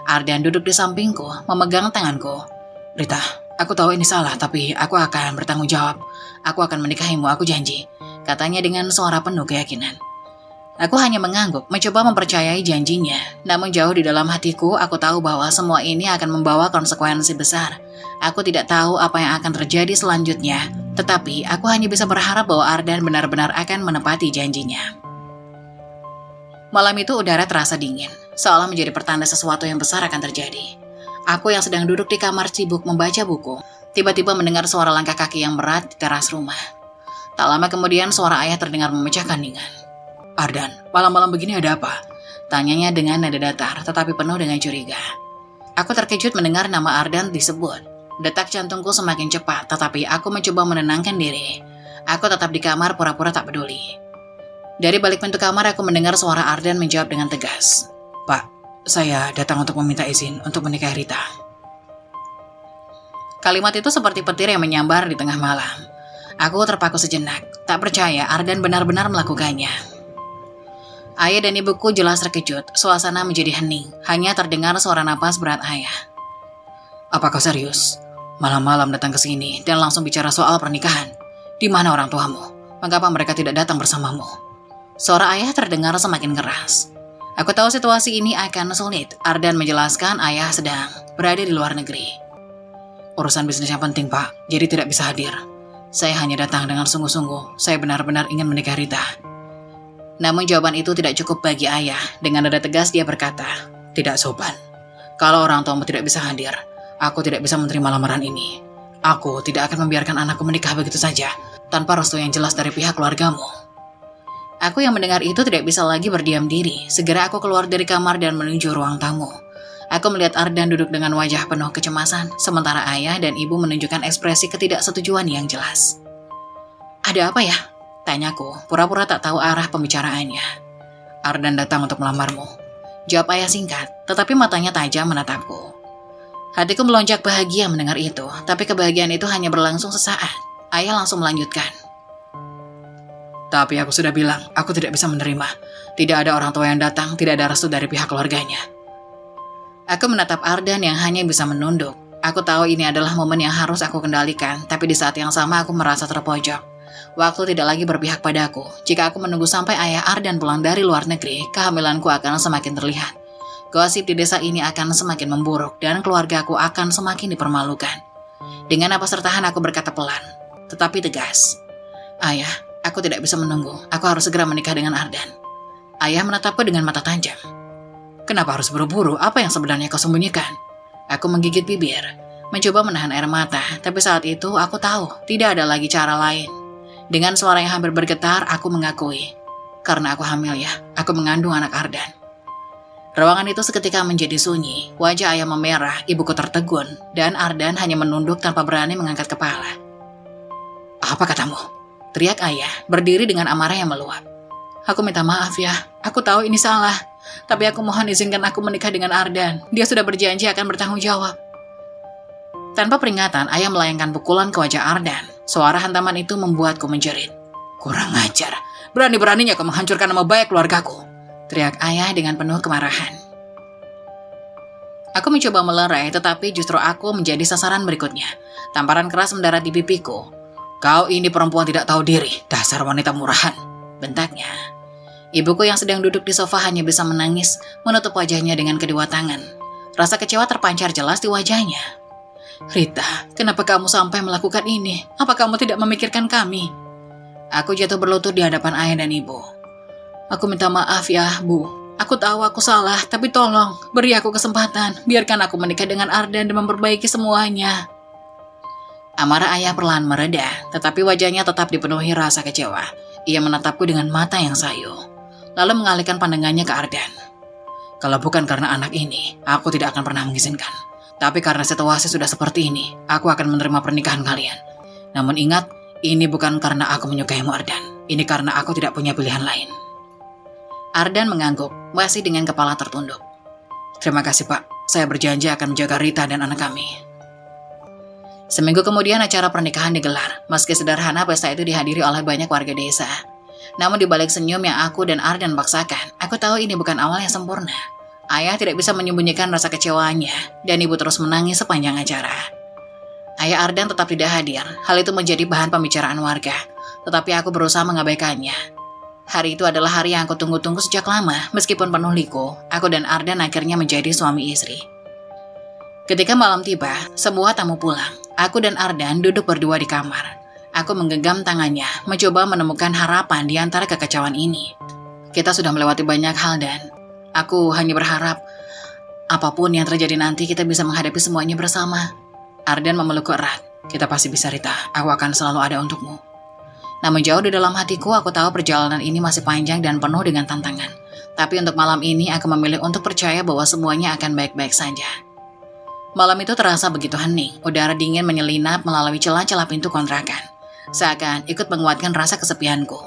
Ardan duduk di sampingku, memegang tanganku. "Rita, aku tahu ini salah, tapi aku akan bertanggung jawab. Aku akan menikahimu, aku janji," katanya dengan suara penuh keyakinan. Aku hanya mengangguk, mencoba mempercayai janjinya. Namun jauh di dalam hatiku, aku tahu bahwa semua ini akan membawa konsekuensi besar. Aku tidak tahu apa yang akan terjadi selanjutnya, tetapi aku hanya bisa berharap bahwa Ardan benar-benar akan menepati janjinya. Malam itu udara terasa dingin, seolah menjadi pertanda sesuatu yang besar akan terjadi. Aku yang sedang duduk di kamar sibuk membaca buku, tiba-tiba mendengar suara langkah kaki yang berat di teras rumah. Tak lama kemudian suara ayah terdengar memecahkan heningan. "Ardan, malam-malam begini ada apa?" tanyanya dengan nada datar, tetapi penuh dengan curiga. Aku terkejut mendengar nama Ardan disebut. Detak jantungku semakin cepat, tetapi aku mencoba menenangkan diri. Aku tetap di kamar pura-pura tak peduli. Dari balik pintu kamar aku mendengar suara Ardan menjawab dengan tegas. "Pak, saya datang untuk meminta izin untuk menikahi Rita." Kalimat itu seperti petir yang menyambar di tengah malam. Aku terpaku sejenak, tak percaya Ardan benar-benar melakukannya. Ayah dan ibuku jelas terkejut, suasana menjadi hening, hanya terdengar suara napas berat ayah. "Apa kau serius? Malam-malam datang ke sini dan langsung bicara soal pernikahan. Di mana orang tuamu? Mengapa mereka tidak datang bersamamu?" Suara ayah terdengar semakin keras. Aku tahu situasi ini akan sulit. Ardan menjelaskan ayah sedang berada di luar negeri. "Urusan bisnis yang penting, Pak, jadi tidak bisa hadir. Saya hanya datang dengan sungguh-sungguh. Saya benar-benar ingin menikahi Rita." Namun jawaban itu tidak cukup bagi ayah. Dengan nada tegas dia berkata, "Tidak sopan. Kalau orang tuamu tidak bisa hadir, aku tidak bisa menerima lamaran ini. Aku tidak akan membiarkan anakku menikah begitu saja, tanpa restu yang jelas dari pihak keluargamu." Aku yang mendengar itu tidak bisa lagi berdiam diri. Segera aku keluar dari kamar dan menuju ruang tamu. Aku melihat Ardan duduk dengan wajah penuh kecemasan, sementara ayah dan ibu menunjukkan ekspresi ketidaksetujuan yang jelas. "Ada apa ya?" tanyaku, pura-pura tak tahu arah pembicaraannya. "Ardan datang untuk melamarmu," jawab ayah singkat, tetapi matanya tajam menatapku. Hatiku melonjak bahagia mendengar itu, tapi kebahagiaan itu hanya berlangsung sesaat. Ayah langsung melanjutkan. "Tapi aku sudah bilang, aku tidak bisa menerima. Tidak ada orang tua yang datang, tidak ada restu dari pihak keluarganya." Aku menatap Ardan yang hanya bisa menunduk. Aku tahu ini adalah momen yang harus aku kendalikan, tapi di saat yang sama aku merasa terpojok. Waktu tidak lagi berpihak padaku. Jika aku menunggu sampai ayah Ardan pulang dari luar negeri, kehamilanku akan semakin terlihat. Gosip di desa ini akan semakin memburuk dan keluargaku akan semakin dipermalukan. Dengan napas tertahan aku berkata pelan, tetapi tegas. "Ayah, aku tidak bisa menunggu. Aku harus segera menikah dengan Ardan." Ayah menatapku dengan mata tajam. "Kenapa harus buru-buru? Apa yang sebenarnya kau sembunyikan?" Aku menggigit bibir, mencoba menahan air mata, tapi saat itu aku tahu tidak ada lagi cara lain. Dengan suara yang hampir bergetar, aku mengakui. "Karena aku hamil ya, aku mengandung anak Ardan." Ruangan itu seketika menjadi sunyi, wajah ayah memerah, ibuku tertegun, dan Ardan hanya menunduk tanpa berani mengangkat kepala. "Apa katamu?" teriak ayah, berdiri dengan amarah yang meluap. "Aku minta maaf ya, aku tahu ini salah, tapi aku mohon izinkan aku menikah dengan Ardan. Dia sudah berjanji akan bertanggung jawab." Tanpa peringatan, ayah melayangkan pukulan ke wajah Ardan. Suara hantaman itu membuatku menjerit. "Kurang ajar, berani-beraninya kau menghancurkan nama baik keluargaku," teriak ayah dengan penuh kemarahan. Aku mencoba melerai, tetapi justru aku menjadi sasaran berikutnya. Tamparan keras mendarat di pipiku. "Kau ini perempuan tidak tahu diri, dasar wanita murahan," bentaknya. Ibuku yang sedang duduk di sofa hanya bisa menangis, menutup wajahnya dengan kedua tangan. Rasa kecewa terpancar jelas di wajahnya. Rita, kenapa kamu sampai melakukan ini? Apa kamu tidak memikirkan kami? Aku jatuh berlutut di hadapan ayah dan ibu. Aku minta maaf ya, Bu. Aku tahu aku salah, tapi tolong beri aku kesempatan. Biarkan aku menikah dengan Ardan dan memperbaiki semuanya. Amarah ayah perlahan mereda, tetapi wajahnya tetap dipenuhi rasa kecewa. Ia menatapku dengan mata yang sayu, lalu mengalihkan pandangannya ke Ardan. Kalau bukan karena anak ini, aku tidak akan pernah mengizinkan. Tapi karena situasi sudah seperti ini, aku akan menerima pernikahan kalian. Namun ingat, ini bukan karena aku menyukaimu Ardan. Ini karena aku tidak punya pilihan lain. Ardan mengangguk, masih dengan kepala tertunduk. Terima kasih Pak, saya berjanji akan menjaga Rita dan anak kami. Seminggu kemudian acara pernikahan digelar. Meski sederhana, pesta itu dihadiri oleh banyak warga desa. Namun di balik senyum yang aku dan Ardan paksakan, aku tahu ini bukan awal yang sempurna. Ayah tidak bisa menyembunyikan rasa kecewanya, dan ibu terus menangis sepanjang acara. Ayah Ardan tetap tidak hadir, hal itu menjadi bahan pembicaraan warga, tetapi aku berusaha mengabaikannya. Hari itu adalah hari yang aku tunggu-tunggu sejak lama, meskipun penuh liku, aku dan Ardan akhirnya menjadi suami istri. Ketika malam tiba, semua tamu pulang. Aku dan Ardan duduk berdua di kamar. Aku menggenggam tangannya, mencoba menemukan harapan di antara kekacauan ini. Kita sudah melewati banyak hal dan aku hanya berharap apapun yang terjadi nanti kita bisa menghadapi semuanya bersama. Ardan memelukku erat. Kita pasti bisa Rita, aku akan selalu ada untukmu. Namun jauh di dalam hatiku aku tahu perjalanan ini masih panjang dan penuh dengan tantangan. Tapi untuk malam ini aku memilih untuk percaya bahwa semuanya akan baik-baik saja. Malam itu terasa begitu hening, udara dingin menyelinap melalui celah-celah pintu kontrakan. Seakan ikut menguatkan rasa kesepianku.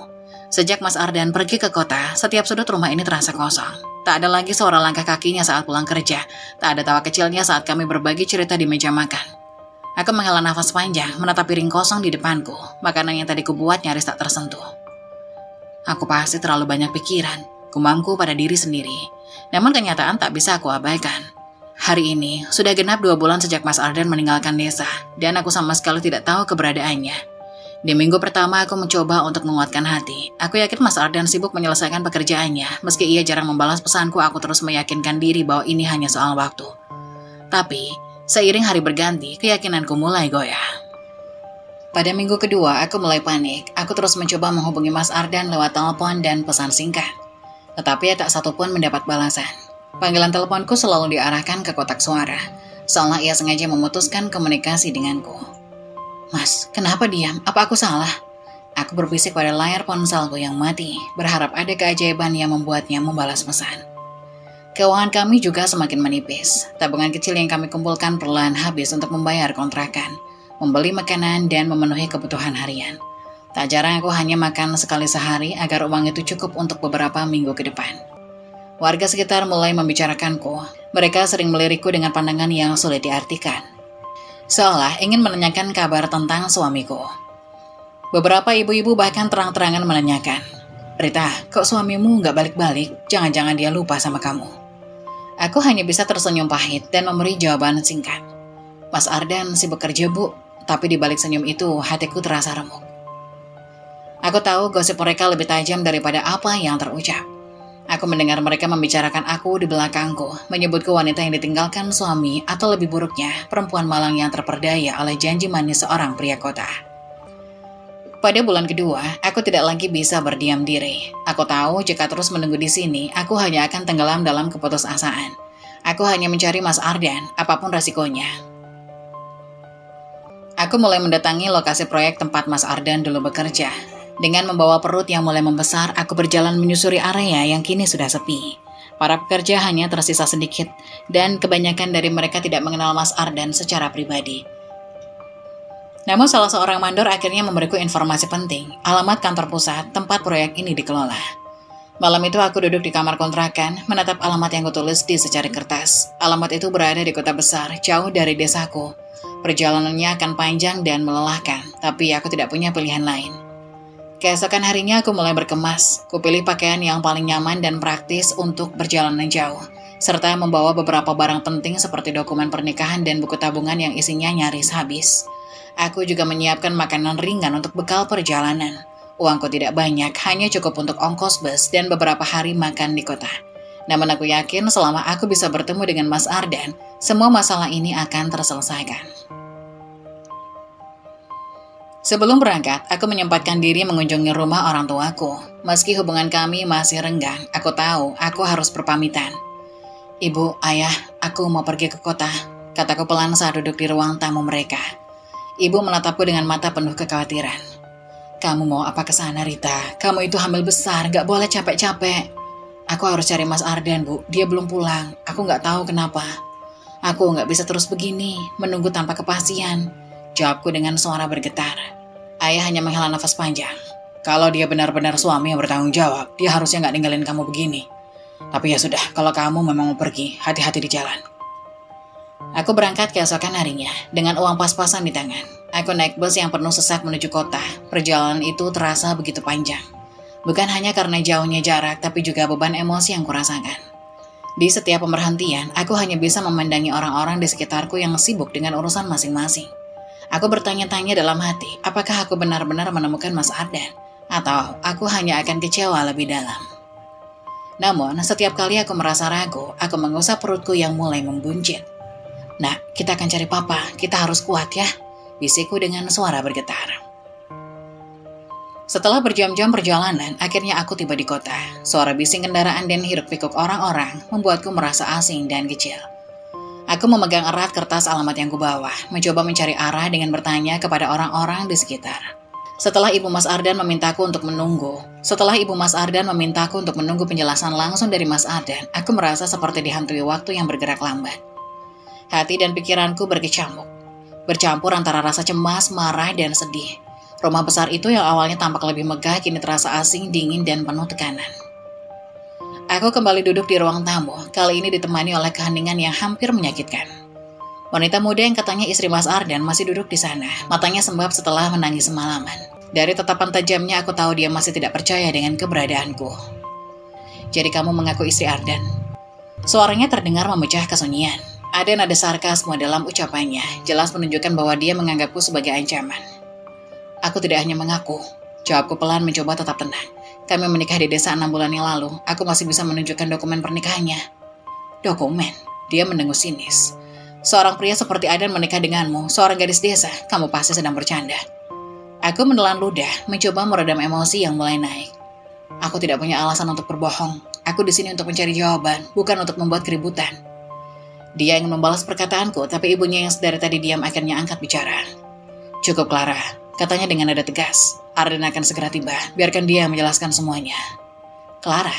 Sejak Mas Ardan pergi ke kota, setiap sudut rumah ini terasa kosong. Tak ada lagi suara langkah kakinya saat pulang kerja, tak ada tawa kecilnya saat kami berbagi cerita di meja makan. Aku menghela nafas panjang, menatap piring kosong di depanku, makanan yang tadi kubuat nyaris tak tersentuh. Aku pasti terlalu banyak pikiran, gumamku pada diri sendiri. Namun kenyataan tak bisa aku abaikan. Hari ini, sudah genap 2 bulan sejak Mas Ardan meninggalkan desa, dan aku sama sekali tidak tahu keberadaannya. Di minggu pertama, aku mencoba untuk menguatkan hati. Aku yakin Mas Ardan sibuk menyelesaikan pekerjaannya. Meski ia jarang membalas pesanku, aku terus meyakinkan diri bahwa ini hanya soal waktu. Tapi, seiring hari berganti, keyakinanku mulai goyah. Pada minggu kedua, aku mulai panik. Aku terus mencoba menghubungi Mas Ardan lewat telepon dan pesan singkat. Tetapi tak satu pun mendapat balasan. Panggilan teleponku selalu diarahkan ke kotak suara, seolah ia sengaja memutuskan komunikasi denganku. Mas, kenapa diam? Apa aku salah? Aku berbisik pada layar ponselku yang mati, berharap ada keajaiban yang membuatnya membalas pesan. Keuangan kami juga semakin menipis. Tabungan kecil yang kami kumpulkan perlahan habis untuk membayar kontrakan, membeli makanan, dan memenuhi kebutuhan harian. Tak jarang aku hanya makan sekali sehari agar uang itu cukup untuk beberapa minggu ke depan. Warga sekitar mulai membicarakanku. Mereka sering melirikku dengan pandangan yang sulit diartikan, seolah ingin menanyakan kabar tentang suamiku. Beberapa ibu-ibu bahkan terang-terangan menanyakan, Rita, kok suamimu nggak balik-balik? Jangan-jangan dia lupa sama kamu. Aku hanya bisa tersenyum pahit dan memberi jawaban singkat. Mas Ardan sibuk kerja, Bu. Tapi di balik senyum itu, hatiku terasa remuk. Aku tahu gosip mereka lebih tajam daripada apa yang terucap. Aku mendengar mereka membicarakan aku di belakangku, menyebutku wanita yang ditinggalkan suami atau lebih buruknya, perempuan malang yang terperdaya oleh janji manis seorang pria kota. Pada bulan kedua, aku tidak lagi bisa berdiam diri. Aku tahu jika terus menunggu di sini, aku hanya akan tenggelam dalam keputusasaan. Aku hanya mencari Mas Ardan, apapun resikonya. Aku mulai mendatangi lokasi proyek tempat Mas Ardan dulu bekerja. Dengan membawa perut yang mulai membesar, aku berjalan menyusuri area yang kini sudah sepi. Para pekerja hanya tersisa sedikit, dan kebanyakan dari mereka tidak mengenal Mas Ardan secara pribadi. Namun salah seorang mandor akhirnya memberiku informasi penting, alamat kantor pusat tempat proyek ini dikelola. Malam itu aku duduk di kamar kontrakan, menatap alamat yang kutulis di secari kertas. Alamat itu berada di kota besar, jauh dari desaku. Perjalanannya akan panjang dan melelahkan, tapi aku tidak punya pilihan lain. Keesokan harinya aku mulai berkemas. Kupilih pakaian yang paling nyaman dan praktis untuk perjalanan jauh, serta membawa beberapa barang penting seperti dokumen pernikahan dan buku tabungan yang isinya nyaris habis. Aku juga menyiapkan makanan ringan untuk bekal perjalanan. Uangku tidak banyak, hanya cukup untuk ongkos bus dan beberapa hari makan di kota. Namun aku yakin selama aku bisa bertemu dengan Mas Ardan, semua masalah ini akan terselesaikan. Sebelum berangkat, aku menyempatkan diri mengunjungi rumah orang tuaku. Meski hubungan kami masih renggang, aku tahu aku harus berpamitan. "Ibu, ayah, aku mau pergi ke kota," kataku pelan saat duduk di ruang tamu mereka. Ibu menatapku dengan mata penuh kekhawatiran. "Kamu mau apa ke sana, Rita? Kamu itu hamil besar, gak boleh capek-capek." "Aku harus cari Mas Ardan, Bu. Dia belum pulang. Aku gak tahu kenapa. Aku gak bisa terus begini, menunggu tanpa kepastian," jawabku dengan suara bergetar. Ayah hanya menghela nafas panjang. "Kalau dia benar-benar suami yang bertanggung jawab, dia harusnya gak ninggalin kamu begini. Tapi ya sudah, kalau kamu memang mau pergi, hati-hati di jalan." Aku berangkat keesokan harinya, dengan uang pas-pasan di tangan. Aku naik bus yang penuh sesak menuju kota. Perjalanan itu terasa begitu panjang. Bukan hanya karena jauhnya jarak, tapi juga beban emosi yang kurasakan. Di setiap pemberhentian, aku hanya bisa memandangi orang-orang di sekitarku yang sibuk dengan urusan masing-masing. Aku bertanya-tanya dalam hati, apakah aku benar-benar menemukan Mas Ardan? Atau aku hanya akan kecewa lebih dalam? Namun, setiap kali aku merasa ragu, aku mengusap perutku yang mulai membuncit. "Nak, kita akan cari papa, kita harus kuat ya," bisikku dengan suara bergetar. Setelah berjam-jam perjalanan, akhirnya aku tiba di kota. Suara bising kendaraan dan hiruk-pikuk orang-orang membuatku merasa asing dan kecil. Aku memegang erat kertas alamat yang kubawa, mencoba mencari arah dengan bertanya kepada orang-orang di sekitar. Setelah Ibu Mas Ardan memintaku untuk menunggu penjelasan langsung dari Mas Ardan, aku merasa seperti dihantui waktu yang bergerak lambat. Hati dan pikiranku berkecamuk, bercampur antara rasa cemas, marah, dan sedih. Rumah besar itu yang awalnya tampak lebih megah, kini terasa asing, dingin, dan penuh tekanan. Aku kembali duduk di ruang tamu, kali ini ditemani oleh keheningan yang hampir menyakitkan. Wanita muda yang katanya istri Mas Ardan masih duduk di sana, matanya sembab setelah menangis semalaman. Dari tatapan tajamnya aku tahu dia masih tidak percaya dengan keberadaanku. "Jadi kamu mengaku istri Ardan?" Suaranya terdengar memecah kesunyian. Ada nada sarkasme dalam ucapannya, jelas menunjukkan bahwa dia menganggapku sebagai ancaman. "Aku tidak hanya mengaku," jawabku pelan mencoba tetap tenang. "Kami menikah di desa 6 bulan yang lalu. Aku masih bisa menunjukkan dokumen pernikahannya." "Dokumen?" Dia mendengus sinis. "Seorang pria seperti Ardan menikah denganmu, seorang gadis desa. Kamu pasti sedang bercanda." Aku menelan ludah, mencoba meredam emosi yang mulai naik. "Aku tidak punya alasan untuk berbohong. Aku di sini untuk mencari jawaban, bukan untuk membuat keributan." Dia ingin membalas perkataanku, tapi ibunya yang dari tadi diam akhirnya angkat bicara. "Cukup, Clara," katanya dengan nada tegas. "Ardan akan segera tiba, biarkan dia menjelaskan semuanya." Clara.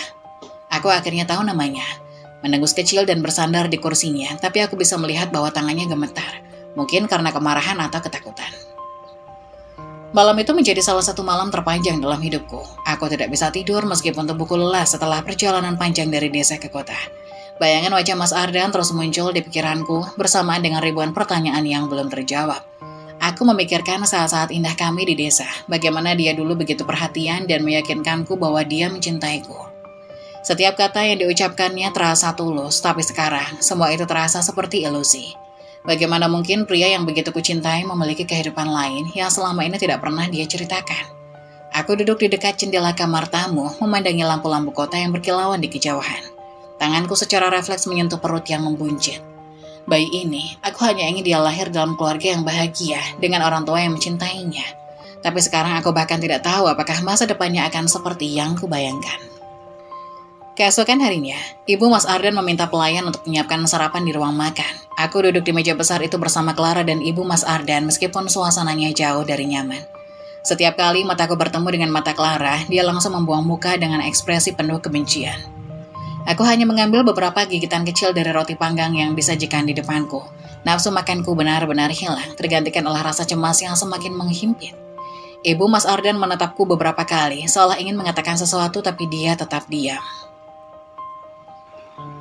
Aku akhirnya tahu namanya. Mendengus kecil dan bersandar di kursinya, tapi aku bisa melihat bahwa tangannya gemetar, mungkin karena kemarahan atau ketakutan. Malam itu menjadi salah satu malam terpanjang dalam hidupku. Aku tidak bisa tidur meskipun tubuhku lelah setelah perjalanan panjang dari desa ke kota. Bayangan wajah Mas Ardan terus muncul di pikiranku bersamaan dengan ribuan pertanyaan yang belum terjawab. Aku memikirkan saat-saat indah kami di desa, bagaimana dia dulu begitu perhatian dan meyakinkanku bahwa dia mencintaiku. Setiap kata yang diucapkannya terasa tulus, tapi sekarang semua itu terasa seperti ilusi. Bagaimana mungkin pria yang begitu kucintai memiliki kehidupan lain yang selama ini tidak pernah dia ceritakan? Aku duduk di dekat jendela kamar tamu, memandangi lampu-lampu kota yang berkilauan di kejauhan. Tanganku secara refleks menyentuh perut yang membuncit. Bayi ini, aku hanya ingin dia lahir dalam keluarga yang bahagia dengan orang tua yang mencintainya. Tapi sekarang aku bahkan tidak tahu apakah masa depannya akan seperti yang kubayangkan. Keesokan harinya, Ibu Mas Ardan meminta pelayan untuk menyiapkan sarapan di ruang makan. Aku duduk di meja besar itu bersama Clara dan Ibu Mas Ardan meskipun suasananya jauh dari nyaman. Setiap kali mataku bertemu dengan mata Clara, dia langsung membuang muka dengan ekspresi penuh kebencian. Aku hanya mengambil beberapa gigitan kecil dari roti panggang yang disajikan di depanku. Nafsu makanku benar-benar hilang, tergantikan oleh rasa cemas yang semakin menghimpit. Ibu Mas Ardan menatapku beberapa kali, seolah ingin mengatakan sesuatu tapi dia tetap diam.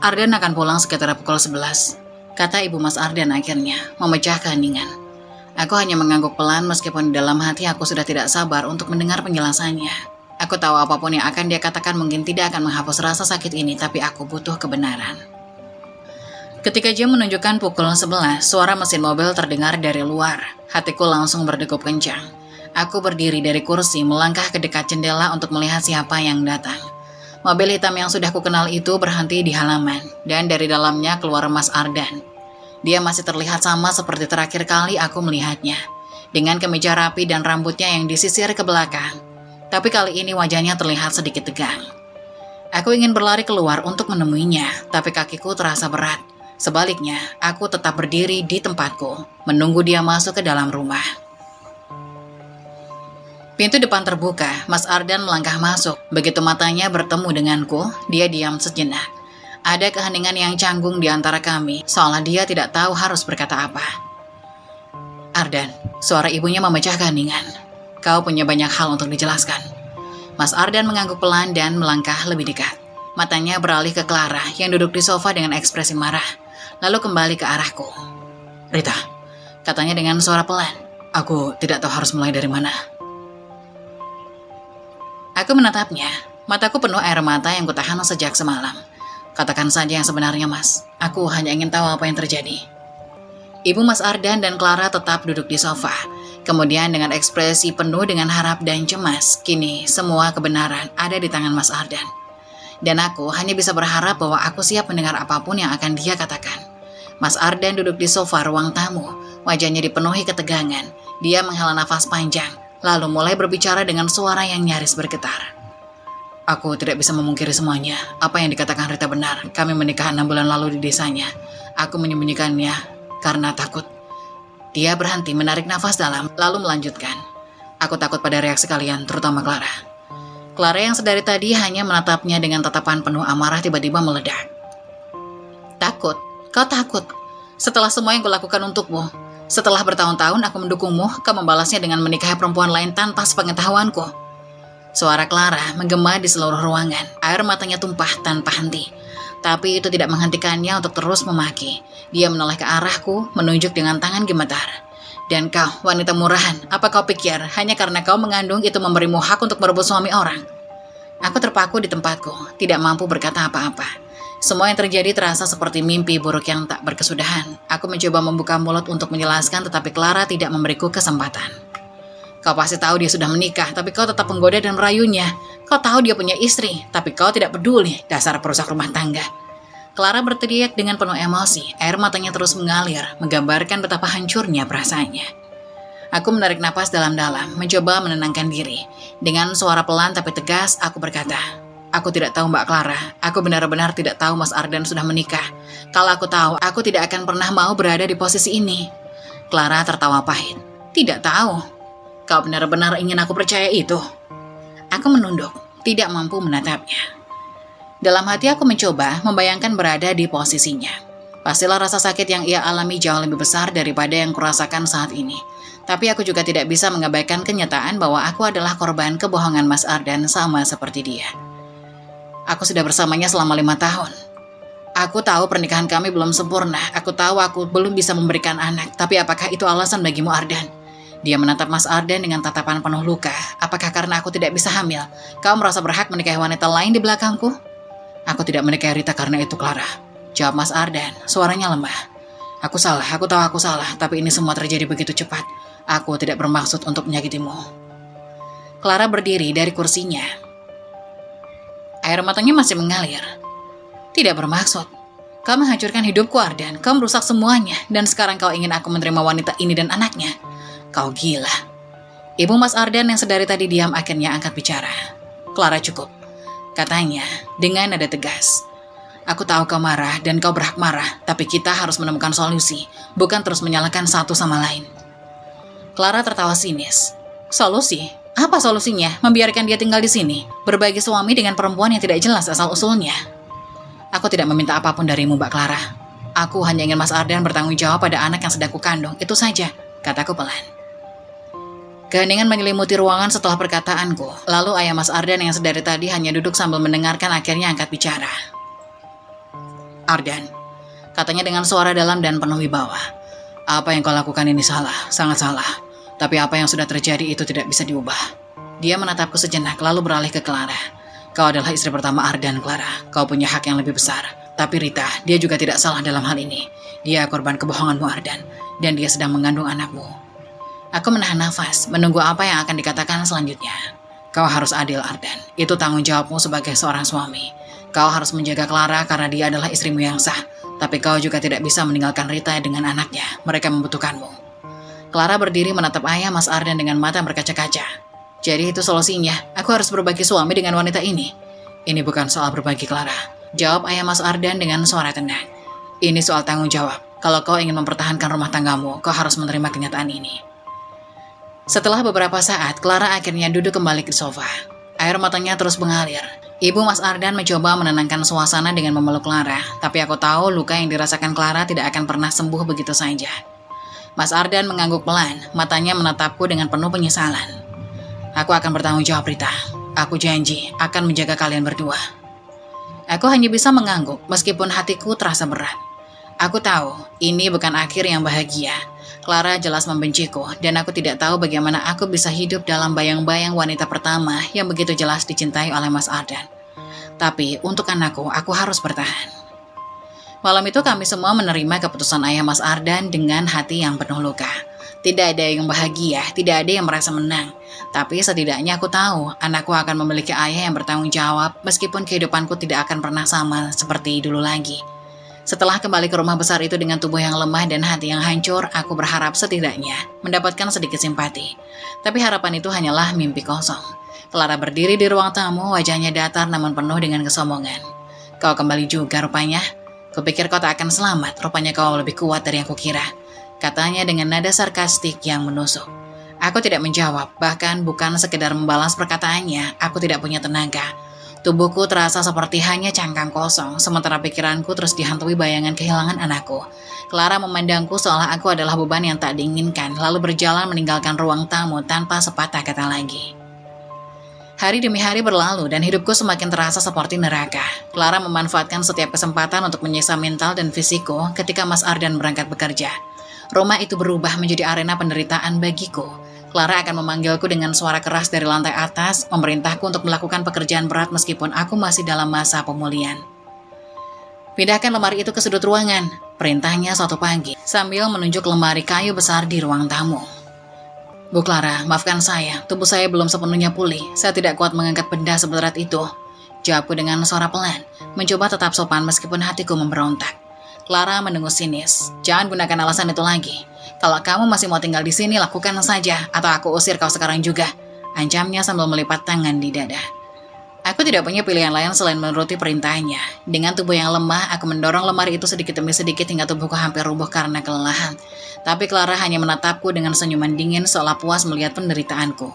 "Ardan akan pulang sekitar pukul 11, kata Ibu Mas Ardan akhirnya, memecah keheningan. Aku hanya mengangguk pelan meskipun di dalam hati aku sudah tidak sabar untuk mendengar penjelasannya. Aku tahu apapun yang akan dia katakan mungkin tidak akan menghapus rasa sakit ini, tapi aku butuh kebenaran. Ketika jam menunjukkan pukul 11, suara mesin mobil terdengar dari luar. Hatiku langsung berdegup kencang. Aku berdiri dari kursi melangkah ke dekat jendela untuk melihat siapa yang datang. Mobil hitam yang sudah kukenal itu berhenti di halaman, dan dari dalamnya keluar Mas Ardan. Dia masih terlihat sama seperti terakhir kali aku melihatnya, dengan kemeja rapi dan rambutnya yang disisir ke belakang. Tapi kali ini wajahnya terlihat sedikit tegang. Aku ingin berlari keluar untuk menemuinya, tapi kakiku terasa berat. Sebaliknya, aku tetap berdiri di tempatku, menunggu dia masuk ke dalam rumah. Pintu depan terbuka, Mas Ardan melangkah masuk. Begitu matanya bertemu denganku, dia diam sejenak. Ada keheningan yang canggung di antara kami, seolah dia tidak tahu harus berkata apa. Ardan, suara ibunya memecah keheningan. Kau punya banyak hal untuk dijelaskan. Mas Ardan mengangguk pelan dan melangkah lebih dekat. Matanya beralih ke Clara yang duduk di sofa dengan ekspresi marah, lalu kembali ke arahku. Rita, katanya dengan suara pelan, aku tidak tahu harus mulai dari mana. Aku menatapnya, mataku penuh air mata yang kutahan sejak semalam. Katakan saja yang sebenarnya, Mas. Aku hanya ingin tahu apa yang terjadi. Ibu Mas Ardan dan Clara tetap duduk di sofa. Kemudian dengan ekspresi penuh dengan harap dan cemas, kini semua kebenaran ada di tangan Mas Ardan. Dan aku hanya bisa berharap bahwa aku siap mendengar apapun yang akan dia katakan. Mas Ardan duduk di sofa ruang tamu, wajahnya dipenuhi ketegangan. Dia menghela nafas panjang, lalu mulai berbicara dengan suara yang nyaris bergetar. Aku tidak bisa memungkiri semuanya. Apa yang dikatakan Rita benar. Kami menikah 6 bulan lalu di desanya. Aku menyembunyikannya karena takut. Dia berhenti menarik nafas dalam, lalu melanjutkan. Aku takut pada reaksi kalian, terutama Clara. Clara yang sedari tadi hanya menatapnya dengan tatapan penuh amarah tiba-tiba meledak. Takut? Kau takut? Setelah semua yang kulakukan untukmu, setelah bertahun-tahun aku mendukungmu, kau membalasnya dengan menikahi perempuan lain tanpa sepengetahuanku. Suara Clara menggema di seluruh ruangan. Air matanya tumpah tanpa henti. Tapi itu tidak menghentikannya untuk terus memaki. Dia menoleh ke arahku, menunjuk dengan tangan gemetar. Dan kau, wanita murahan, apa kau pikir hanya karena kau mengandung itu memberimu hak untuk merebut suami orang? Aku terpaku di tempatku, tidak mampu berkata apa-apa. Semua yang terjadi terasa seperti mimpi buruk yang tak berkesudahan. Aku mencoba membuka mulut untuk menjelaskan, tetapi Clara tidak memberiku kesempatan. Kau pasti tahu dia sudah menikah, tapi kau tetap menggoda dan merayunya. Kau tahu dia punya istri, tapi kau tidak peduli, dasar perusak rumah tangga. Clara berteriak dengan penuh emosi, air matanya terus mengalir, menggambarkan betapa hancurnya perasaannya. Aku menarik napas dalam-dalam, mencoba menenangkan diri. Dengan suara pelan tapi tegas, aku berkata, aku tidak tahu Mbak Clara, aku benar-benar tidak tahu Mas Ardan sudah menikah. Kalau aku tahu, aku tidak akan pernah mau berada di posisi ini. Clara tertawa pahit. Tidak tahu. Kau benar-benar ingin aku percaya itu? Aku menunduk, tidak mampu menatapnya. Dalam hati aku mencoba membayangkan berada di posisinya. Pastilah rasa sakit yang ia alami jauh lebih besar daripada yang kurasakan saat ini. Tapi aku juga tidak bisa mengabaikan kenyataan bahwa aku adalah korban kebohongan Mas Ardan sama seperti dia. Aku sudah bersamanya selama 5 tahun. Aku tahu pernikahan kami belum sempurna. Aku tahu aku belum bisa memberikan anak. Tapi apakah itu alasan bagimu, Ardan? Dia menatap Mas Ardan dengan tatapan penuh luka. Apakah karena aku tidak bisa hamil, kau merasa berhak menikahi wanita lain di belakangku? Aku tidak menikahi Rita karena itu, Clara. Jawab Mas Ardan, suaranya lemah. Aku salah, aku tahu aku salah. Tapi ini semua terjadi begitu cepat. Aku tidak bermaksud untuk menyakitimu. Clara berdiri dari kursinya. Air matanya masih mengalir. Tidak bermaksud. Kau menghancurkan hidupku, Ardan. Kau merusak semuanya. Dan sekarang kau ingin aku menerima wanita ini dan anaknya. Kau gila. Ibu Mas Ardan yang sedari tadi diam akhirnya angkat bicara. Clara, cukup. Katanya dengan nada tegas. Aku tahu kau marah dan kau berhak marah. Tapi kita harus menemukan solusi. Bukan terus menyalahkan satu sama lain. Clara tertawa sinis. Solusi? Apa solusinya? Membiarkan dia tinggal di sini? Berbagi suami dengan perempuan yang tidak jelas asal-usulnya? Aku tidak meminta apapun darimu, Mbak Clara. Aku hanya ingin Mas Ardan bertanggung jawab pada anak yang sedang kukandung. Itu saja, kataku pelan. Keheningan menyelimuti ruangan setelah perkataanku. Lalu ayah Mas Ardan yang sedari tadi hanya duduk sambil mendengarkan akhirnya angkat bicara. Ardan, katanya dengan suara dalam dan penuh wibawa. Apa yang kau lakukan ini salah, sangat salah. Tapi apa yang sudah terjadi itu tidak bisa diubah. Dia menatapku sejenak lalu beralih ke Clara. Kau adalah istri pertama Ardan, Clara. Kau punya hak yang lebih besar. Tapi Rita, dia juga tidak salah dalam hal ini. Dia korban kebohonganmu, Ardan. Dan dia sedang mengandung anakmu. Aku menahan nafas, menunggu apa yang akan dikatakan selanjutnya. Kau harus adil, Ardan. Itu tanggung jawabmu sebagai seorang suami. Kau harus menjaga Clara karena dia adalah istrimu yang sah. Tapi kau juga tidak bisa meninggalkan Rita dengan anaknya. Mereka membutuhkanmu. Clara berdiri menatap ayah Mas Ardan dengan mata berkaca-kaca. Jadi itu solusinya. Aku harus berbagi suami dengan wanita ini. Ini bukan soal berbagi, Clara. Jawab ayah Mas Ardan dengan suara tenang. Ini soal tanggung jawab. Kalau kau ingin mempertahankan rumah tanggamu, kau harus menerima kenyataan ini. Setelah beberapa saat, Clara akhirnya duduk kembali ke sofa. Air matanya terus mengalir. Ibu Mas Ardan mencoba menenangkan suasana dengan memeluk Clara, tapi aku tahu luka yang dirasakan Clara tidak akan pernah sembuh begitu saja. Mas Ardan mengangguk pelan, matanya menatapku dengan penuh penyesalan. Aku akan bertanggung jawab, Rita. Aku janji akan menjaga kalian berdua. Aku hanya bisa mengangguk meskipun hatiku terasa berat. Aku tahu ini bukan akhir yang bahagia. Clara jelas membenciku dan aku tidak tahu bagaimana aku bisa hidup dalam bayang-bayang wanita pertama yang begitu jelas dicintai oleh Mas Ardan. Tapi untuk anakku, aku harus bertahan. Malam itu kami semua menerima keputusan ayah Mas Ardan dengan hati yang penuh luka. Tidak ada yang bahagia, tidak ada yang merasa menang. Tapi setidaknya aku tahu anakku akan memiliki ayah yang bertanggung jawab meskipun kehidupanku tidak akan pernah sama seperti dulu lagi. Setelah kembali ke rumah besar itu dengan tubuh yang lemah dan hati yang hancur, aku berharap setidaknya mendapatkan sedikit simpati. Tapi harapan itu hanyalah mimpi kosong. Clara berdiri di ruang tamu, wajahnya datar namun penuh dengan kesombongan. Kau kembali juga rupanya. Kupikir kau tak akan selamat, rupanya kau lebih kuat dari yang kukira. Katanya dengan nada sarkastik yang menusuk. Aku tidak menjawab, bahkan bukan sekedar membalas perkataannya, aku tidak punya tenaga. Tubuhku terasa seperti hanya cangkang kosong, sementara pikiranku terus dihantui bayangan kehilangan anakku. Clara memandangku seolah aku adalah beban yang tak diinginkan, lalu berjalan meninggalkan ruang tamu tanpa sepatah kata lagi. Hari demi hari berlalu dan hidupku semakin terasa seperti neraka. Clara memanfaatkan setiap kesempatan untuk menyiksa mental dan fisikku ketika Mas Ardan berangkat bekerja. Rumah itu berubah menjadi arena penderitaan bagiku. Clara akan memanggilku dengan suara keras dari lantai atas, memerintahku untuk melakukan pekerjaan berat meskipun aku masih dalam masa pemulihan. Pindahkan lemari itu ke sudut ruangan, perintahnya suatu pagi, sambil menunjuk lemari kayu besar di ruang tamu. Bu Clara, maafkan saya, tubuh saya belum sepenuhnya pulih, saya tidak kuat mengangkat benda seberat itu. Jawabku dengan suara pelan, mencoba tetap sopan meskipun hatiku memberontak. Clara mendengus sinis, jangan gunakan alasan itu lagi. Kalau kamu masih mau tinggal di sini, lakukan saja, atau aku usir kau sekarang juga. Ancamnya sambil melipat tangan di dada. Aku tidak punya pilihan lain selain menuruti perintahnya. Dengan tubuh yang lemah, aku mendorong lemari itu sedikit demi sedikit hingga tubuhku hampir rubuh karena kelelahan. Tapi Clara hanya menatapku dengan senyuman dingin seolah puas melihat penderitaanku.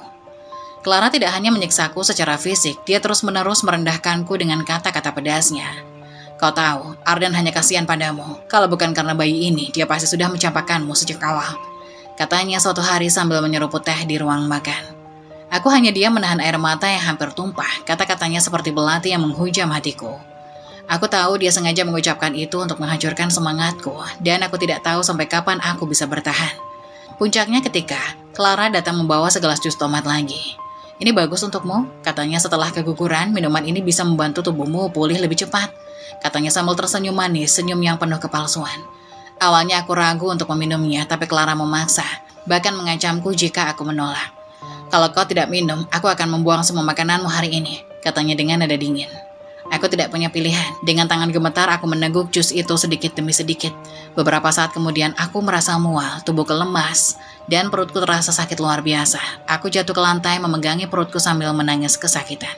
Clara tidak hanya menyiksaku secara fisik, dia terus-menerus merendahkanku dengan kata-kata pedasnya. Kau tahu, Ardan hanya kasihan padamu. Kalau bukan karena bayi ini, dia pasti sudah mencampakkanmu sejak awal. Katanya suatu hari sambil menyeruput teh di ruang makan. Aku hanya diam menahan air mata yang hampir tumpah. Kata-katanya seperti belati yang menghujam hatiku. Aku tahu dia sengaja mengucapkan itu untuk menghancurkan semangatku, dan aku tidak tahu sampai kapan aku bisa bertahan. Puncaknya ketika Clara datang membawa segelas jus tomat lagi. Ini bagus untukmu, katanya setelah keguguran, minuman ini bisa membantu tubuhmu pulih lebih cepat. Katanya sambil tersenyum manis, senyum yang penuh kepalsuan. Awalnya aku ragu untuk meminumnya, tapi Clara memaksa, bahkan mengancamku jika aku menolak. Kalau kau tidak minum, aku akan membuang semua makananmu hari ini, katanya dengan nada dingin. Aku tidak punya pilihan. Dengan tangan gemetar, aku meneguk jus itu sedikit demi sedikit. Beberapa saat kemudian, aku merasa mual, tubuhku lemas, dan perutku terasa sakit luar biasa. Aku jatuh ke lantai, memegangi perutku sambil menangis kesakitan.